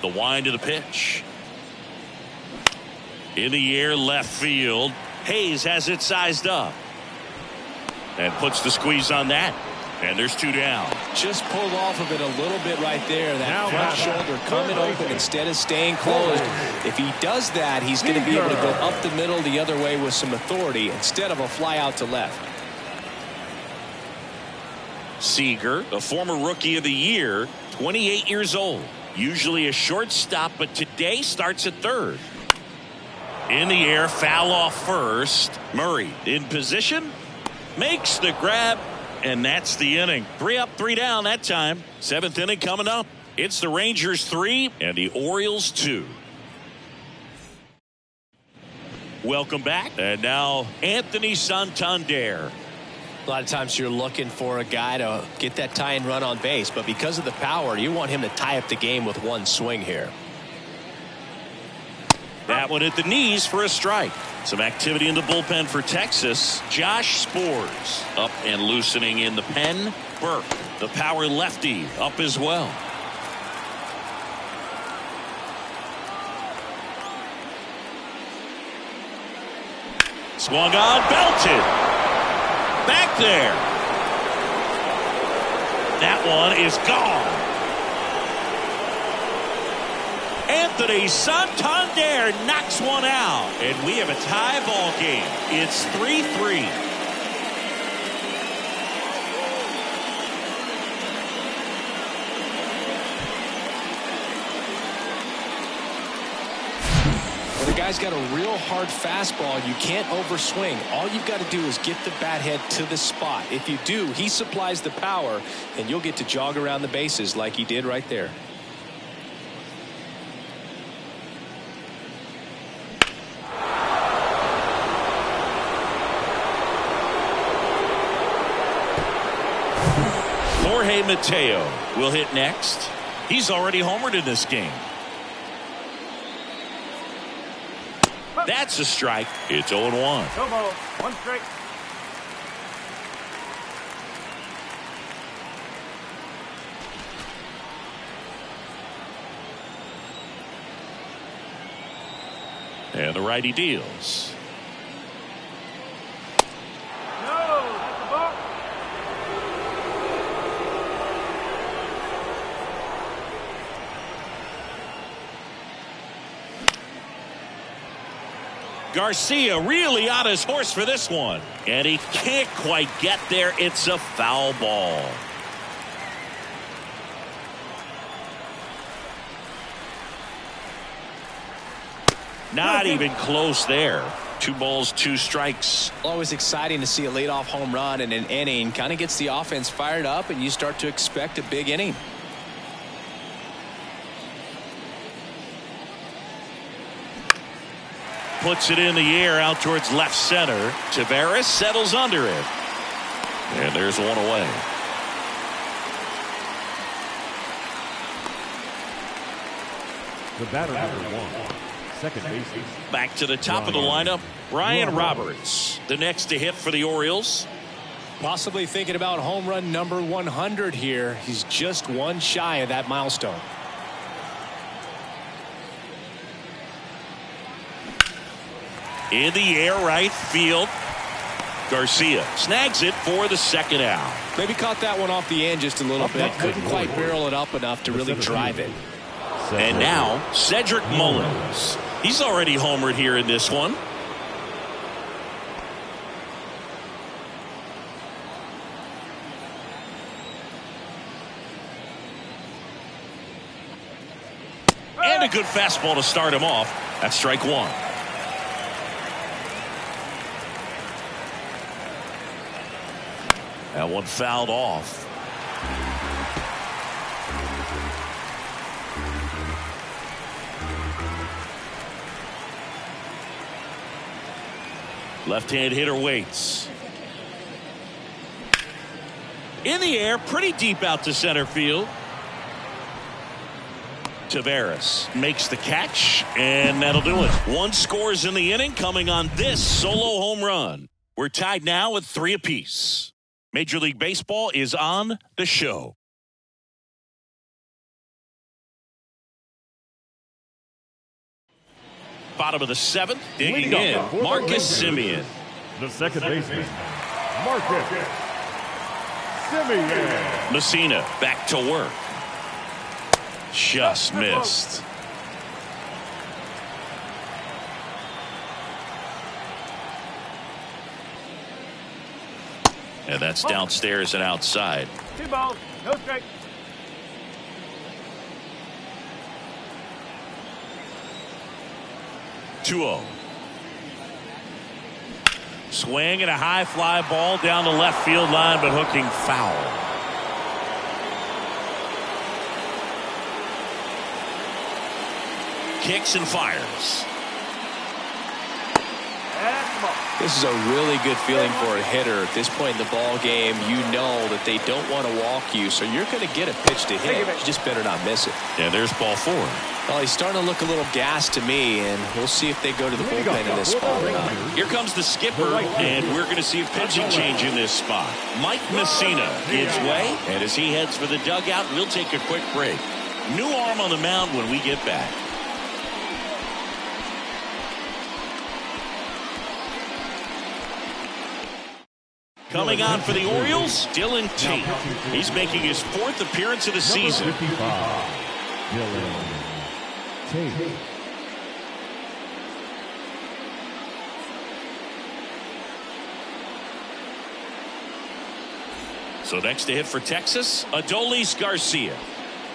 A: The wind of the pitch. In the air, left field. Hayes has it sized up. And puts the squeeze on that. And there's 2 down.
C: Just pulled off of it a little bit right there. That front shoulder coming open instead of staying closed. If he does that, he's going to be able to go up the middle the other way with some authority instead of a fly out to left.
A: Seager, the former Rookie of the Year, 28 years old. Usually a shortstop, but today starts at third. In the air, foul off first. Murray in position, makes the grab, and that's the inning. 3 up, 3 down that time. 7th inning coming up. It's the Rangers 3 and the Orioles 2. Welcome back. And now Anthony Santander.
C: A lot of times you're looking for a guy to get that tying run on base, but because of the power, you want him to tie up the game with one swing here.
A: That one at the knees for a strike. Some activity in the bullpen for Texas. Josh Spores up and loosening in the pen. Burke, the power lefty, up as well. Swung on, belted. Back there. That one is gone. Anthony Santander knocks one out, and we have a tie ball game. It's 3-3.
C: When a guy's got a real hard fastball, you can't overswing. All you've got to do is get the bat head to the spot. If you do, he supplies the power, and you'll get to jog around the bases like he did right there.
A: Jorge Mateo will hit next. He's already homered in this game. That's a strike. It's 0-1.
E: No ball. 1 strike.
A: And the righty deals.
E: No, that's a ball.
A: Garcia really on his horse for this one. And he can't quite get there. It's a foul ball. Not even close there. 2 balls, 2 strikes.
C: Always exciting to see a leadoff home run in an inning. Kind of gets the offense fired up, and you start to expect a big inning.
A: Puts it in the air out towards left center. Tavares settles under it. And there's one away.
D: The batter number 1, second baseman.
A: Back to the top of the lineup, Ryan Roberts. The next to hit for the Orioles.
C: Possibly thinking about home run number 100 here. He's just one shy of that milestone.
A: In the air, right field. Garcia snags it for the second out.
C: Maybe caught that one off the end just a little bit. Couldn't quite barrel it up enough to really drive it.
A: And now Cedric Mullins. He's already homered here in this one. And a good fastball to start him off. That's strike 1. That one fouled off. Left-hand hitter waits. In the air, pretty deep out to center field. Tavares makes the catch, and that'll do it. 1 scores in the inning coming on this solo home run. We're tied now with 3 apiece. Major League Baseball is on the show. bottom of the 7th. Digging
D: Leading
A: in,
D: off for the
A: Marcus
D: Rangers,
A: Semien.
D: the second baseman, Marcus Semien.
A: Messina back to work. Just missed. And that's downstairs and outside.
E: 2 balls, no strikes.
A: Two-0. Swing and a high fly ball down the left field line, but hooking foul. Kicks and fires.
C: This is a really good feeling for a hitter. At this point in the ball game, you know that they don't want to walk you, so you're going to get a pitch to hit. You just better not miss it.
A: Yeah, there's ball 4.
C: Well, he's starting to look a little gassed to me, and we'll see if they go to the bullpen in this spot or not.
A: Here comes the skipper, and we're going to see a pitching change in this spot. Mike Messina gives way, and as he heads for the dugout, we'll take a quick break. New arm on the mound when we get back. Coming on for the Orioles, Dylan Tate. He's making his 4th appearance of the season.
D: Number 55, Dylan Tate.
A: So next to hit for Texas, Adolis Garcia.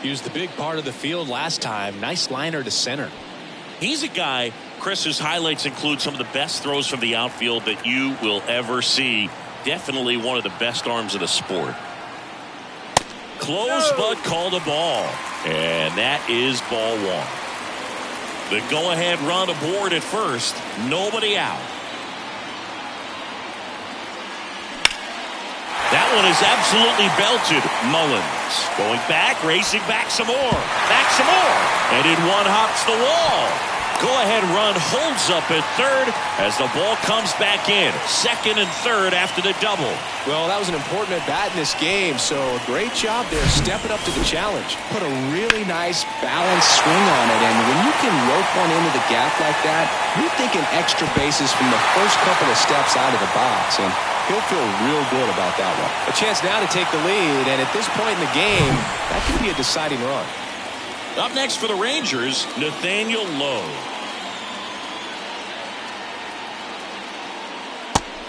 C: He was the big part of the field last time. Nice liner to center.
A: He's a guy, Chris, whose highlights include some of the best throws from the outfield that you will ever see. Definitely one of the best arms of the sport. Close, but called a ball. And that is ball 1. The go-ahead run aboard at first. Nobody out. That one is absolutely belted. Mullins going back, racing back some more. Back some more. And in one hops the wall. Go-ahead run holds up at 3rd as the ball comes back in. 2nd and 3rd after the double.
C: Well, that was an important at-bat in this game, so great job there stepping up to the challenge.
B: Put a really nice balanced swing on it, and when you can rope one into the gap like that, you're thinking extra bases from the first couple of steps out of the box, and he'll feel real good about that one.
C: A chance now to take the lead, and at this point in the game, that could be a deciding run.
A: Up next for the Rangers, Nathaniel Lowe.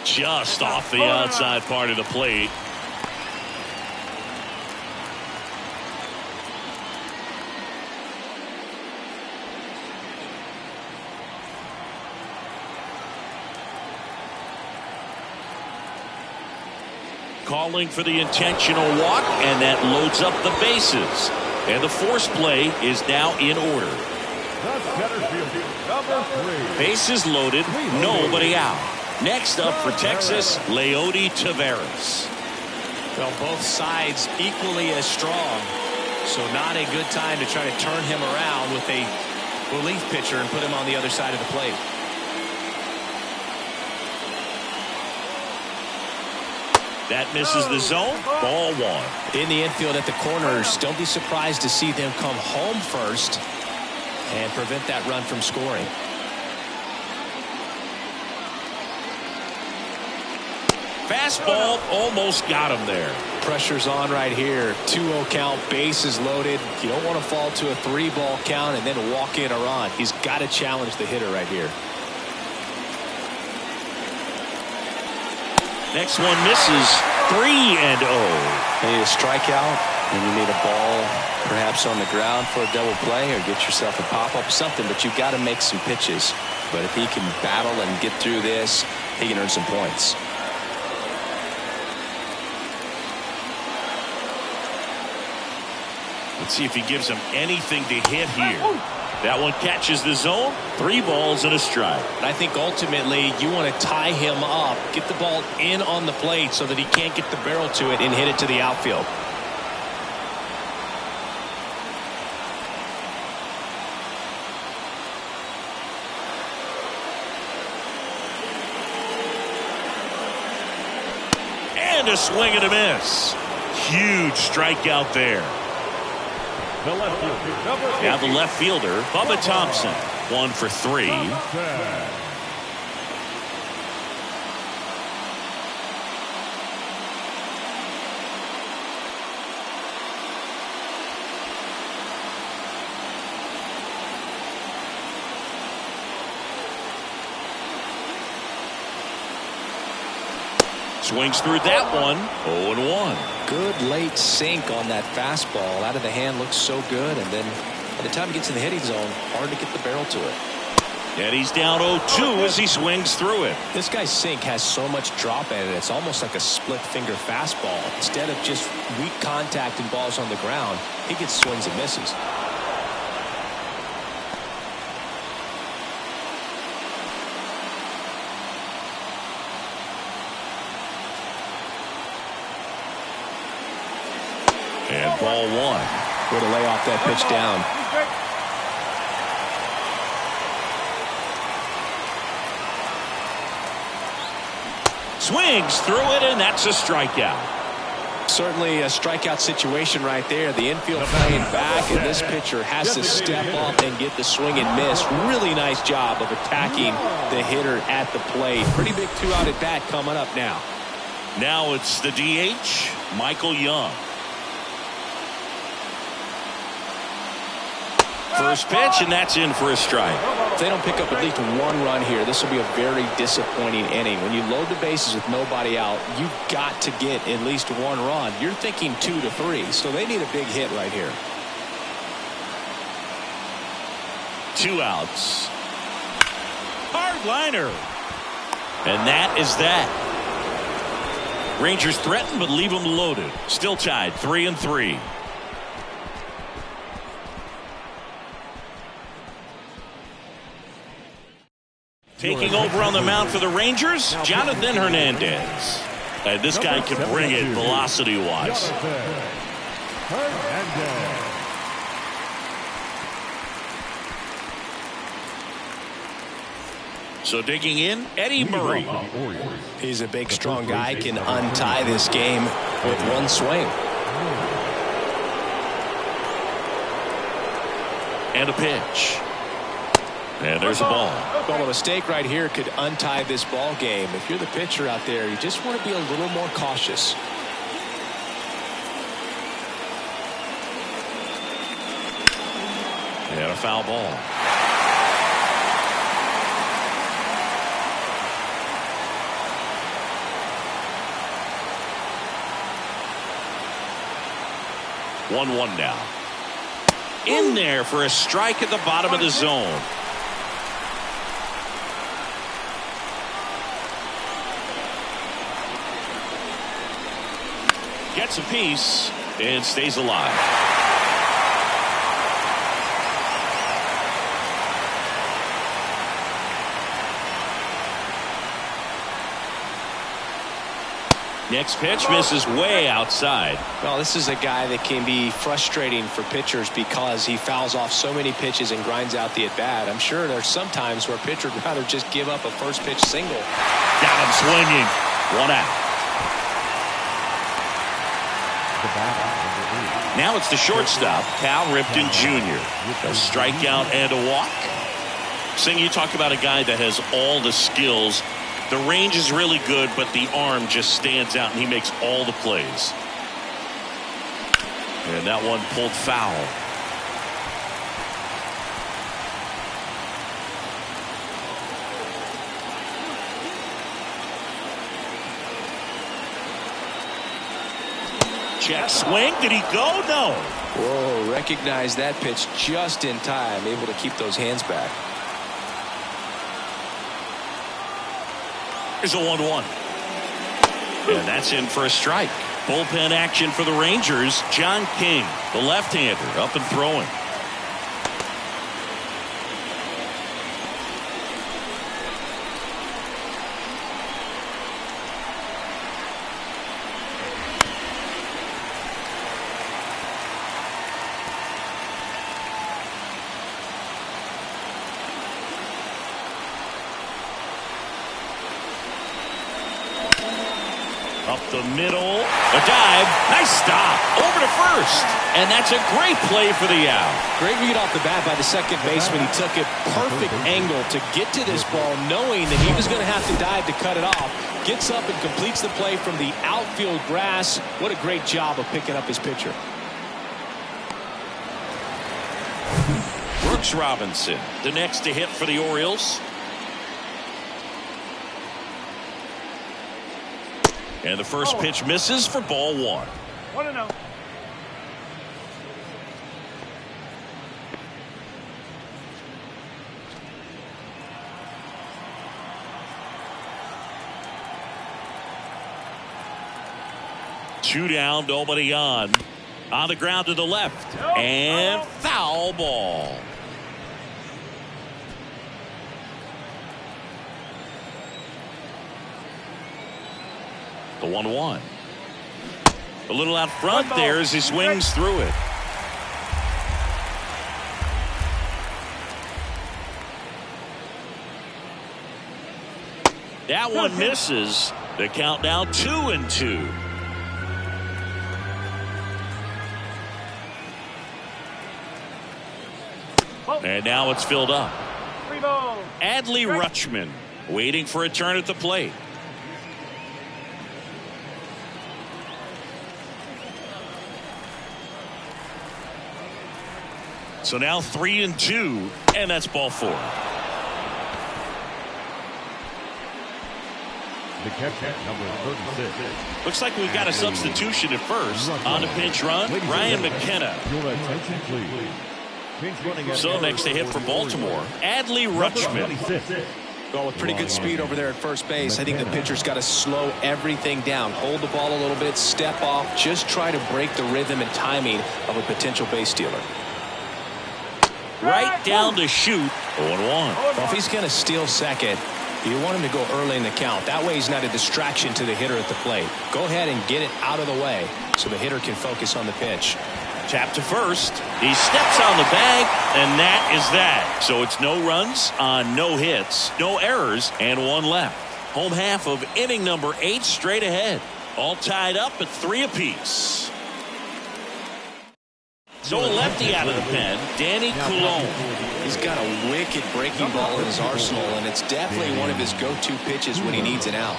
A: Just off the outside part of the plate. Calling for the intentional walk, and that loads up the bases. And the force play is now in order.
D: The center fielder, number 3.
A: Bases loaded, nobody out. Next up for Texas, Leody Taveras.
C: Well, both sides equally as strong, so not a good time to try to turn him around with a relief pitcher and put him on the other side of the plate.
A: That misses the zone. Ball 1.
C: In the infield at the corners, don't be surprised to see them come home first and prevent that run from scoring.
A: Fastball almost got him there.
C: Pressure's on right here. 2-0 count, bases loaded. You don't want to fall to a 3-ball count and then walk in a run. He's got to challenge the hitter right here.
A: Next one misses. 3-0.
B: You need a strikeout, and you need a ball perhaps on the ground for a double play, or get yourself a pop-up, something, but you've got to make some pitches. But if he can battle and get through this, he can earn some points.
A: Let's see if he gives him anything to hit here. That one catches the zone. 3 balls and a strike.
C: I think ultimately you want to tie him up, get the ball in on the plate so that he can't get the barrel to it and hit it to the outfield.
A: And a swing and a miss. Huge strikeout there.
D: The left fielder,
A: Now the left fielder, Bubba Thompson. 1 for 3. Swings through that one. 0-1.
C: Good late sink on that fastball. Out of the hand, looks so good, and then by the time he gets in the hitting zone, hard to get the barrel to it.
A: And he's down 0-2 as he swings through it.
C: This guy's sink has so much drop in it. It's almost like a split finger fastball. Instead of just weak contact and balls on the ground, he gets swings and misses.
A: And ball 1.
C: Way to lay off that pitch down.
A: Swings through it, and that's a strikeout.
C: Certainly a strikeout situation right there. The infield playing back, and this pitcher has to step up and get the swing and miss. Really nice job of attacking the hitter at the plate. Pretty big 2-out at bat coming up now.
A: Now it's the DH, Michael Young. First pitch, and that's in for a strike.
C: If they don't pick up at least one run here, this will be a very disappointing inning. When you load the bases with nobody out, you've got to get at least one run. You're thinking 2 to 3, so they need a big hit right here.
A: 2 outs. Hard liner. And that is that. Rangers threaten, but leave them loaded. Still tied 3-3. Taking over on the mound for the Rangers, Jonathan Hernandez. And this guy can bring it velocity-wise. So digging in, Eddie Murray.
C: He's a big, strong guy, can untie this game with one swing.
A: And a pitch. And there's a ball.
C: Well, a mistake right here could untie this ball game. If you're the pitcher out there, you just want to be a little more cautious.
A: And a foul ball. One now. In there for a strike at the bottom of the zone. Gets a piece and stays alive. Next pitch misses way outside.
C: Well, this is a guy that can be frustrating for pitchers because he fouls off so many pitches and grinds out the at-bat. I'm sure there's some times where a pitcher would rather just give up a first pitch single.
A: Got him swinging. 1 out. Now it's the shortstop, Cal Ripken Jr. A strikeout and a walk. Sing, you talk about a guy that has all the skills. The range is really good, but the arm just stands out, and he makes all the plays. And that one pulled foul. Check swing. Did he go? No.
C: Whoa, recognize that pitch just in time, able to keep those hands back.
A: Here's a 1-1. And that's in for a strike. Bullpen action for the Rangers. John King, the left-hander, up and throwing. Up the middle. A dive. Nice stop. Over to first. And that's a great play for the out.
C: Great read off the bat by the second baseman. He took a perfect angle to get to this ball, knowing that he was going to have to dive to cut it off. Gets up and completes the play from the outfield grass. What a great job of picking up his pitcher.
A: Brooks Robinson, the next to hit for the Orioles. And the first pitch misses for ball one.
E: 1-0.
A: Two down, nobody on. On the ground to the left. And foul ball. The 1-1. A little out front there as he swings through it. That one misses. The count now 2-2. And now it's filled up.
E: 3 balls.
A: Adley Rutschman waiting for a turn at the plate. So now 3-2, and that's ball 4.
D: The catcher, number 36.
A: Looks like we've got a substitution at first. On a pinch run, Ryan McKenna.
D: Your attention, please. Pinch running at
A: So next to hit for Baltimore, Adley Rutschman.
C: Well, with pretty good speed over there at first base, I think the pitcher's got to slow everything down. Hold the ball a little bit, step off, just try to break the rhythm and timing of a potential base stealer.
A: Right down to shoot. 0-1.
C: Well, if he's going to steal second, you want him to go early in the count. That way he's not a distraction to the hitter at the plate. Go ahead and get it out of the way so the hitter can focus on the pitch.
A: Tap to first. He steps on the bag, and that is that. So it's no runs on no hits, no errors, and 1 left. Home half of inning number 8 straight ahead. All tied up at 3 apiece. So a lefty out of the pen, Danny Coulombe.
C: He's got a wicked breaking ball in his arsenal, and it's definitely one of his go-to pitches when he needs an out.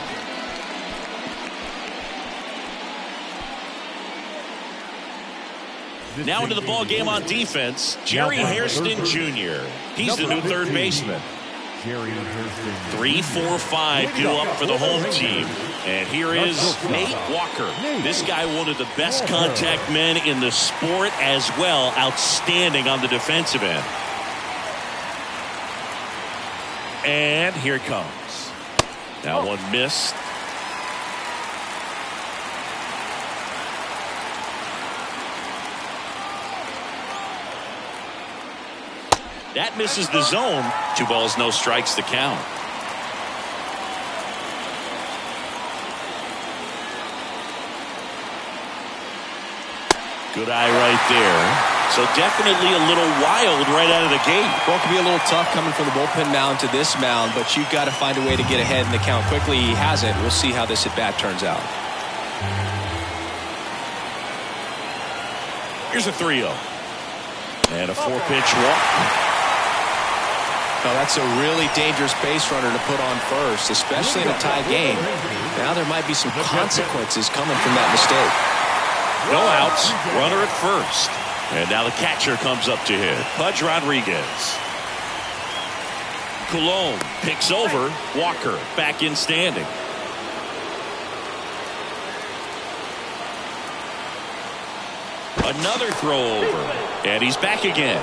A: Now into the ball game on defense, Jerry Hairston Jr. He's the new third baseman. 3-4-5 due up for the home team. And here is Nate Walker. This guy, one of the best contact men in the sport as well. Outstanding on the defensive end. And here it comes. That one missed. That misses the zone. 2 balls, no strikes to count. Good eye right there. So definitely a little wild right out of the gate.
C: Well, it can be a little tough coming from the bullpen mound to this mound, but you've got to find a way to get ahead in the count quickly. He hasn't. We'll see how this at-bat turns out.
A: Here's a 3-0. And a 4-pitch walk.
C: Now that's a really dangerous base runner to put on first, especially in a tie game. Now there might be some consequences coming from that mistake.
A: No outs, runner at first. And now the catcher comes up to hit, Pudge Rodriguez. Coulombe picks over. Walker back in standing. Another throw over. And he's back again.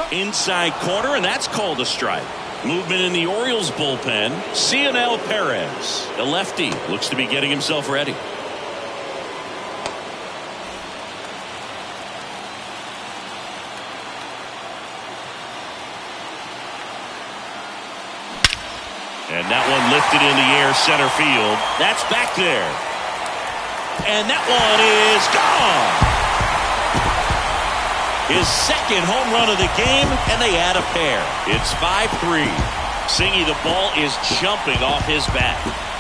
A: Inside corner, and that's called a strike. Movement in the Orioles bullpen. Cionel Perez, the lefty, looks to be getting himself ready. And that one lifted in the air, center field. That's back there. And that one is gone. his second home run of the game, and they add a pair. It's 5-3. Singy, the ball is jumping off his bat.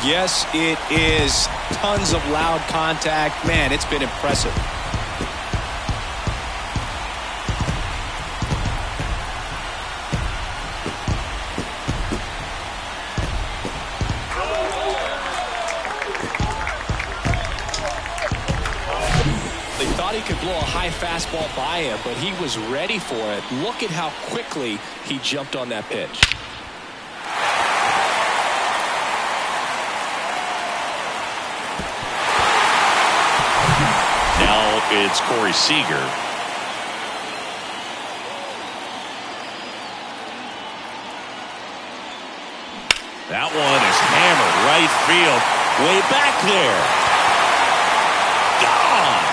C: Yes, it is. Tons of loud contact. Man, it's been impressive. They thought he could blow a high fastball by him, but he was ready for it. Look at how quickly he jumped on that pitch.
A: Now it's Corey Seager. That one is hammered right field. Way back there. Gone.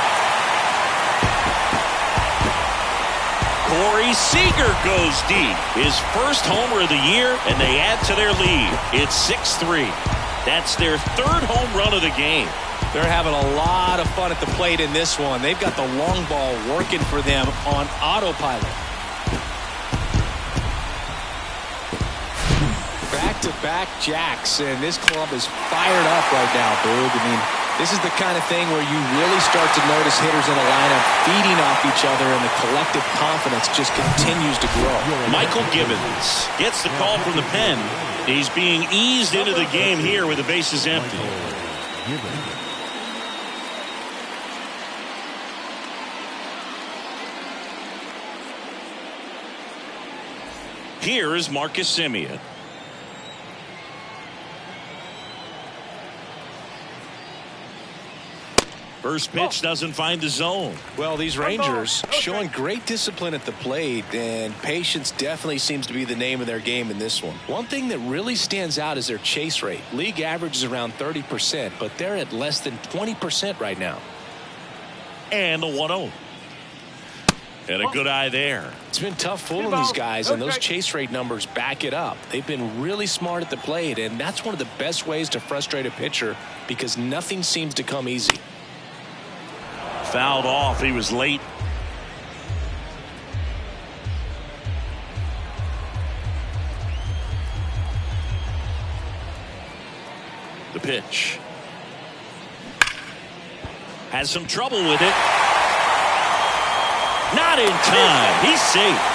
A: Corey Seager goes deep. His first homer of the year, and they add to their lead. It's 6-3. That's their third home run of the game.
C: They're having a lot of fun at the plate in this one. They've got the long ball working for them on autopilot. Back-to-back jacks, and this club is fired up right now, Boog. I mean, this is the kind of thing where you really start to notice hitters in a lineup feeding off each other, and the collective confidence just continues to grow.
A: Michael Gibbons gets the call from the pen. He's being eased into the game here with the bases empty. Here is Marcus Semien. First pitch doesn't find the zone.
C: Well, these Rangers showing great discipline at the plate, and patience definitely seems to be the name of their game in this one. One thing that really stands out is their chase rate. League average is around 30%, but they're at less than 20% right now.
A: And the 1-0. And a good eye there.
C: It's been tough fooling these guys, and those chase rate numbers back it up. They've been really smart at the plate, and that's one of the best ways to frustrate a pitcher because nothing seems to come easy.
A: Fouled off. He was late. The pitch. Has some trouble with it. Not in time. He's safe.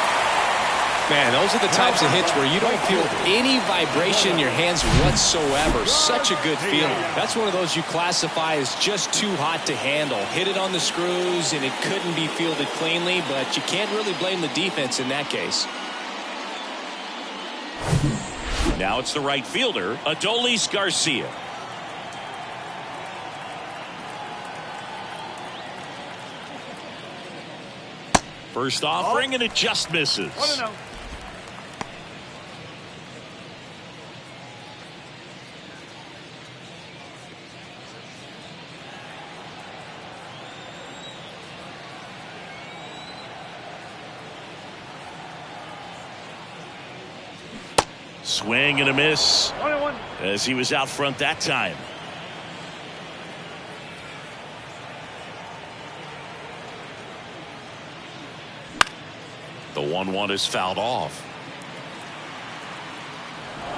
C: Man, those are the types of hits where you don't feel any vibration in your hands whatsoever. Such a good feeling. That's one of those you classify as just too hot to handle. Hit it on the screws and it couldn't be fielded cleanly, but you can't really blame the defense in that case.
A: Now it's the right fielder, Adolis Garcia. First offering, and it just misses. Swing and a miss as he was out front that time. The 1-1 is fouled off.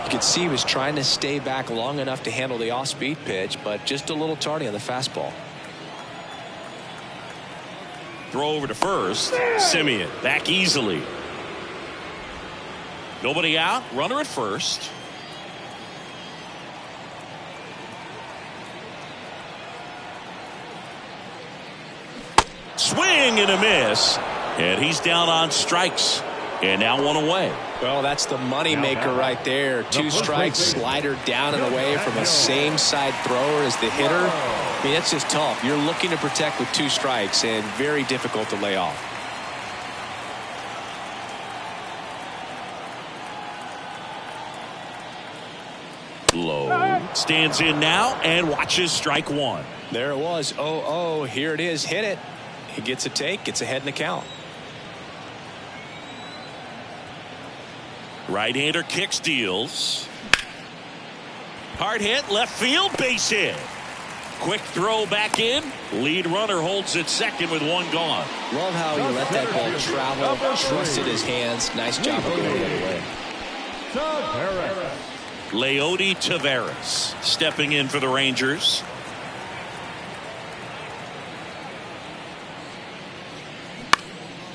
C: You could see he was trying to stay back long enough to handle the off-speed pitch, but just a little tardy on the fastball.
A: Throw over to first. Semien back easily. Nobody out. Runner at first. Swing and a miss. And he's down on strikes. And now one away.
C: Well, that's the money maker right there. Two strikes, slider down and away from a same side thrower as the hitter. I mean, that's just tough. You're looking to protect with two strikes and very difficult to lay off.
A: Low. Stands in now and watches strike one.
C: There it was. 0-0. Here it is. Hit it. He gets a take. Gets ahead in the count.
A: Right-hander kicks, deals. Hard hit, left field, base hit. Quick throw back in. Lead runner holds it second with one gone.
C: Love how he let that ball travel, trusted his hands. Nice job of going the other way.
A: Leody Taveras stepping in for the Rangers.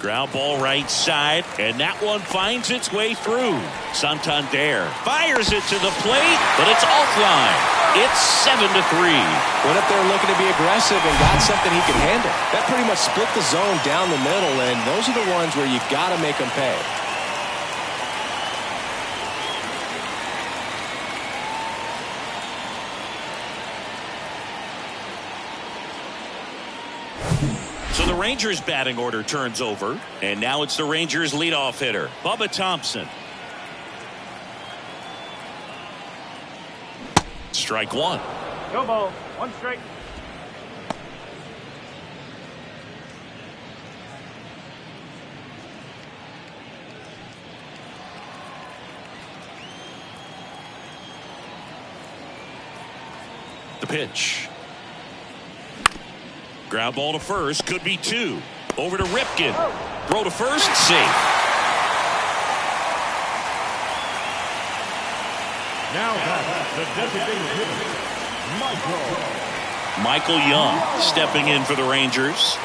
A: Ground ball right side, and that one finds its way through. Santander fires it to the plate, but it's offline. It's 7-3.
C: Went up there looking to be aggressive and got something he can handle. That pretty much split the zone down the middle, and those are the ones where you got to make them pay.
A: So the Rangers batting order turns over, and now it's the Rangers leadoff hitter, Bubba Thompson. Strike one.
E: Go ball. One strike.
A: The pitch. Ground ball to first, could be two. Over to Ripken. Throw to first, safe.
D: Now the designated hitter,
A: Michael Young stepping in for the Rangers.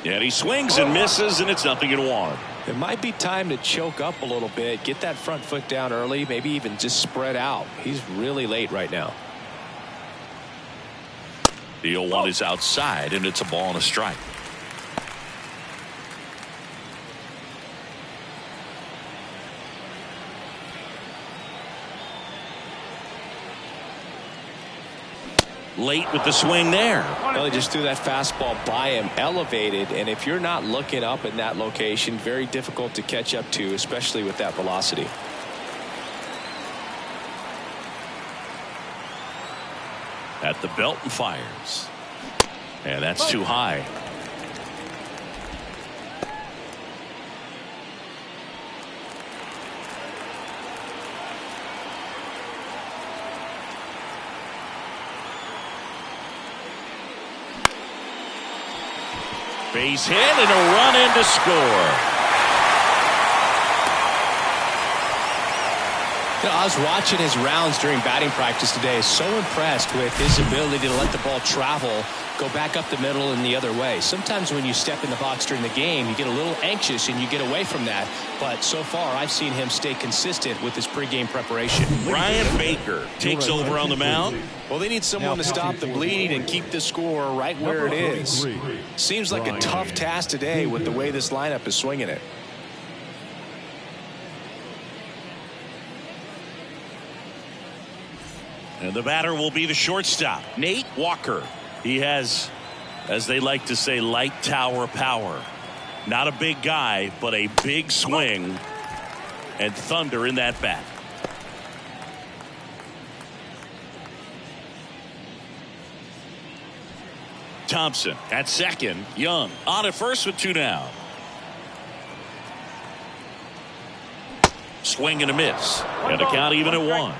A: And he swings and misses, and it's 0-1.
C: It might be time to choke up a little bit, get that front foot down early, maybe even just spread out. He's really late right now.
A: The 0-1 is outside, and it's a ball and a strike. Late with the swing there.
C: Well, he just threw that fastball by him, elevated, and if you're not looking up in that location, very difficult to catch up to, especially with that velocity.
A: At the belt and fires. And that's too high. Base hit and a run in to score.
C: You know, I was watching his rounds during batting practice today. So impressed with his ability to let the ball travel, go back up the middle and the other way. Sometimes when you step in the box during the game, you get a little anxious and you get away from that. But so far, I've seen him stay consistent with his pregame preparation.
A: Brian Baker takes over on the mound.
C: Well, they need someone to stop the bleed and keep the score right where it is. Seems like a tough task today with the way this lineup is swinging it.
A: And the batter will be the shortstop, Nate Walker. He has, as they like to say, light tower power. Not a big guy, but a big swing and thunder in that bat. Thompson at second. Young on at first with two down. Swing and a miss. And a count even at one.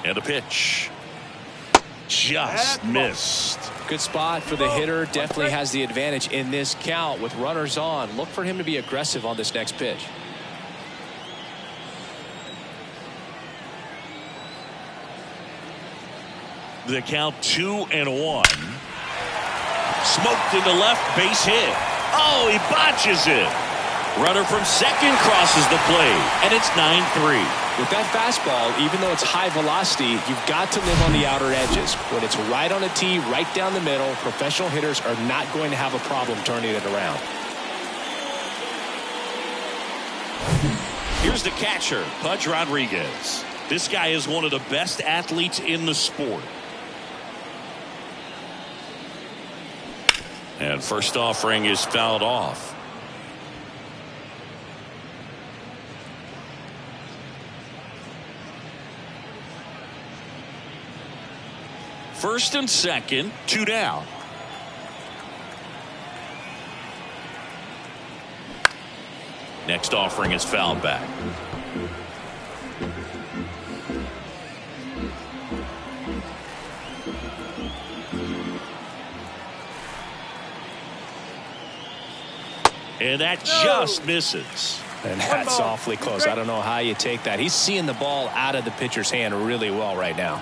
A: And a pitch. Just missed.
C: Good spot for the hitter. Definitely has the advantage in this count with runners on. Look for him to be aggressive on this next pitch.
A: The count 2-1. Smoked into left, base hit. Oh, he botches it. Runner from second crosses the plate, and it's 9-3.
C: With that fastball, even though it's high velocity, you've got to live on the outer edges. When it's right on a tee, right down the middle, professional hitters are not going to have a problem turning it around.
A: Here's the catcher, Pudge Rodriguez. This guy is one of the best athletes in the sport. And first offering is fouled off. First and second, 2 down. Next offering is fouled back. And that just misses.
C: And that's awfully close. I don't know how you take that. He's seeing the ball out of the pitcher's hand really well right now.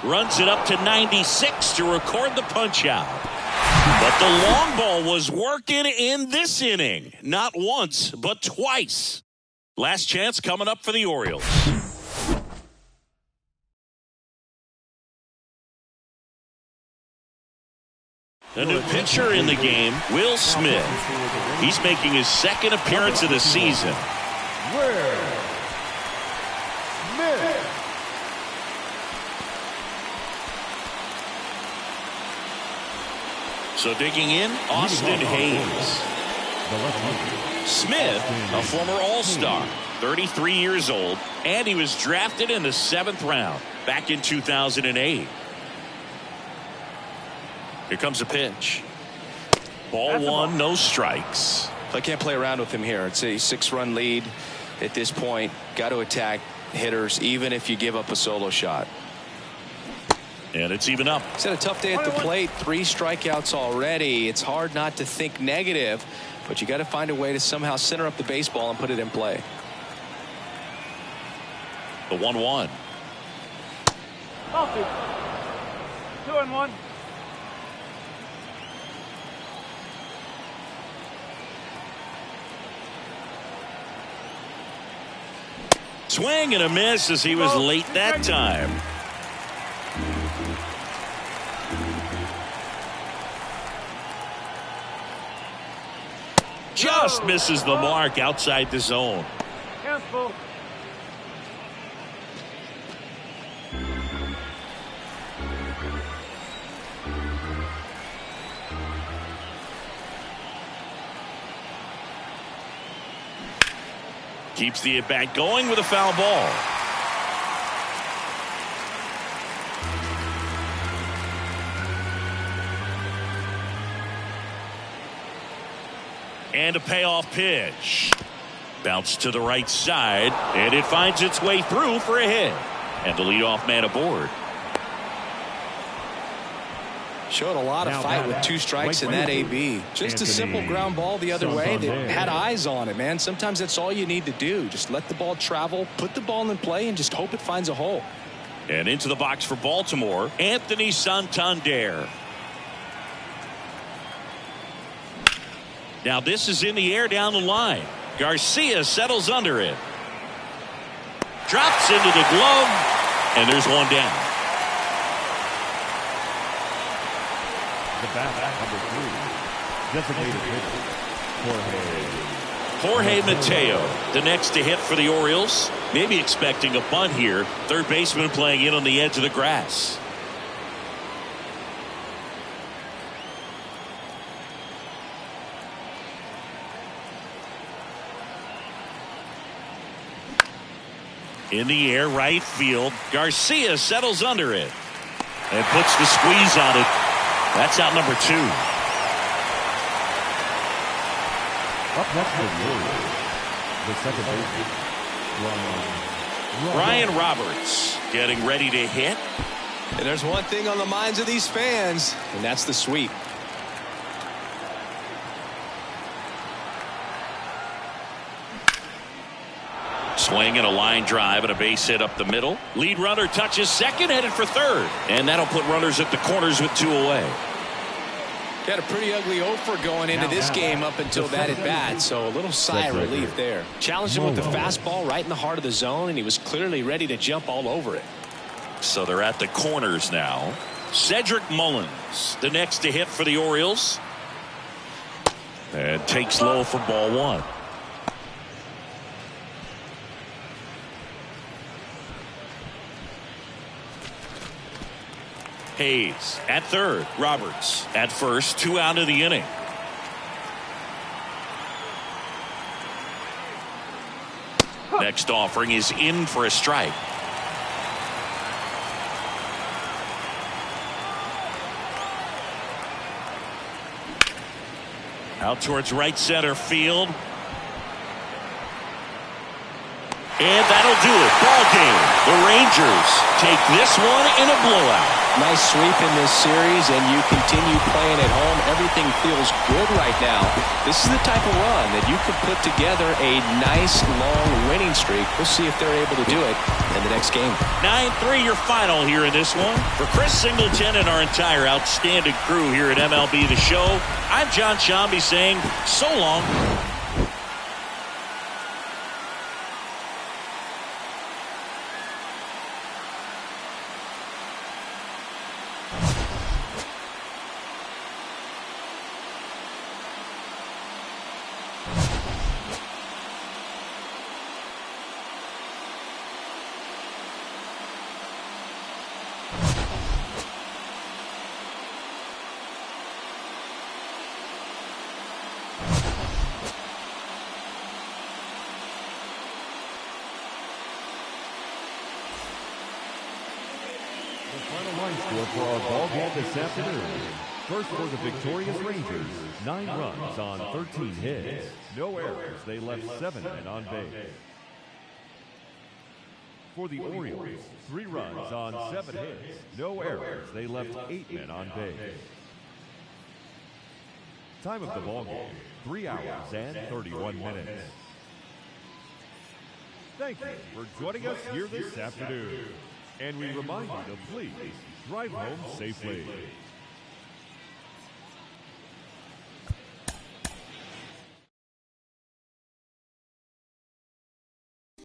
A: Runs it up to 96 to record the punch out. But the long ball was working in this inning. Not once, but twice. Last chance coming up for the Orioles. A new pitcher in the game, Will Smith. He's making his second appearance of the season. So digging in, Austin Hayes. Smith, a former All-Star, 33 years old, and he was drafted in the 7th round back in 2008. Here comes a pitch. Ball one, no strikes.
B: I can't play around with him here. It's a 6-run lead at this point. Got to attack hitters even if you give up a solo shot.
A: And it's even up.
B: He's had a tough day at the plate. 3 strikeouts already. It's hard not to think negative, but you got to find a way to somehow center up the baseball and put it in play.
A: The 1-1.
E: 2-1.
A: Swing and a miss as he was late that time. Just misses the mark outside the zone.
E: Cancel.
A: Keeps the at-bat going with a foul ball. And a payoff pitch. Bounce to the right side, and it finds its way through for a hit. And the leadoff man aboard.
B: Showed a lot of fight with 2 strikes in that AB. Just a simple ground ball the other way that had eyes on it, man. Sometimes that's all you need to do. Just let the ball travel, put the ball in play, and just hope it finds a hole.
A: And into the box for Baltimore, Anthony Santander. Now this is in the air down the line. Garcia settles under it. Drops into the glove, and there's one down.
D: The bat, number 3, designated hitter,
A: Jorge Mateo, the next to hit for the Orioles. Maybe expecting a bunt here. Third baseman playing in on the edge of the grass. In the air, right field. Garcia settles under it and puts the squeeze on it. That's out number 2.
D: Up next for the Orioles, the second baseman,
A: Brian Roberts getting ready to hit.
B: And there's one thing on the minds of these fans, and that's the sweep.
A: Swing and a line drive and a base hit up the middle. Lead runner touches second, headed for third. And that'll put runners at the corners with 2 away.
B: Got a pretty ugly offer going into this game up until that at bat, so a little sigh of relief there.
C: Challenged him with the fastball right in the heart of the zone, and he was clearly ready to jump all over it.
A: So they're at the corners now. Cedric Mullins, the next to hit for the Orioles. And takes low for ball 1. Hayes at third. Roberts at first. 2 out of the inning. Next offering is in for a strike. Out towards right center field. And that'll do it. Ball game. The Rangers take this one in a blowout.
C: Nice sweep in this series, and you continue playing at home. Everything feels good right now. This is the type of run that you can put together a nice, long winning streak. We'll see if they're able to do it in the next game.
A: 9-3 your final here in this one. For Chris Singleton and our entire outstanding crew here at MLB The Show, I'm John Shambi saying so long.
D: Score for our ball game this afternoon. First for the victorious Rangers, 9 runs on 13 hits. No errors, they left 7 men on base. For the Orioles, 3 runs on 7 hits. No errors, they left 8 men on base. Time of the ball game, 3 hours and 31 minutes. Thank you for joining us here this afternoon. And we remind you to please drive home safely.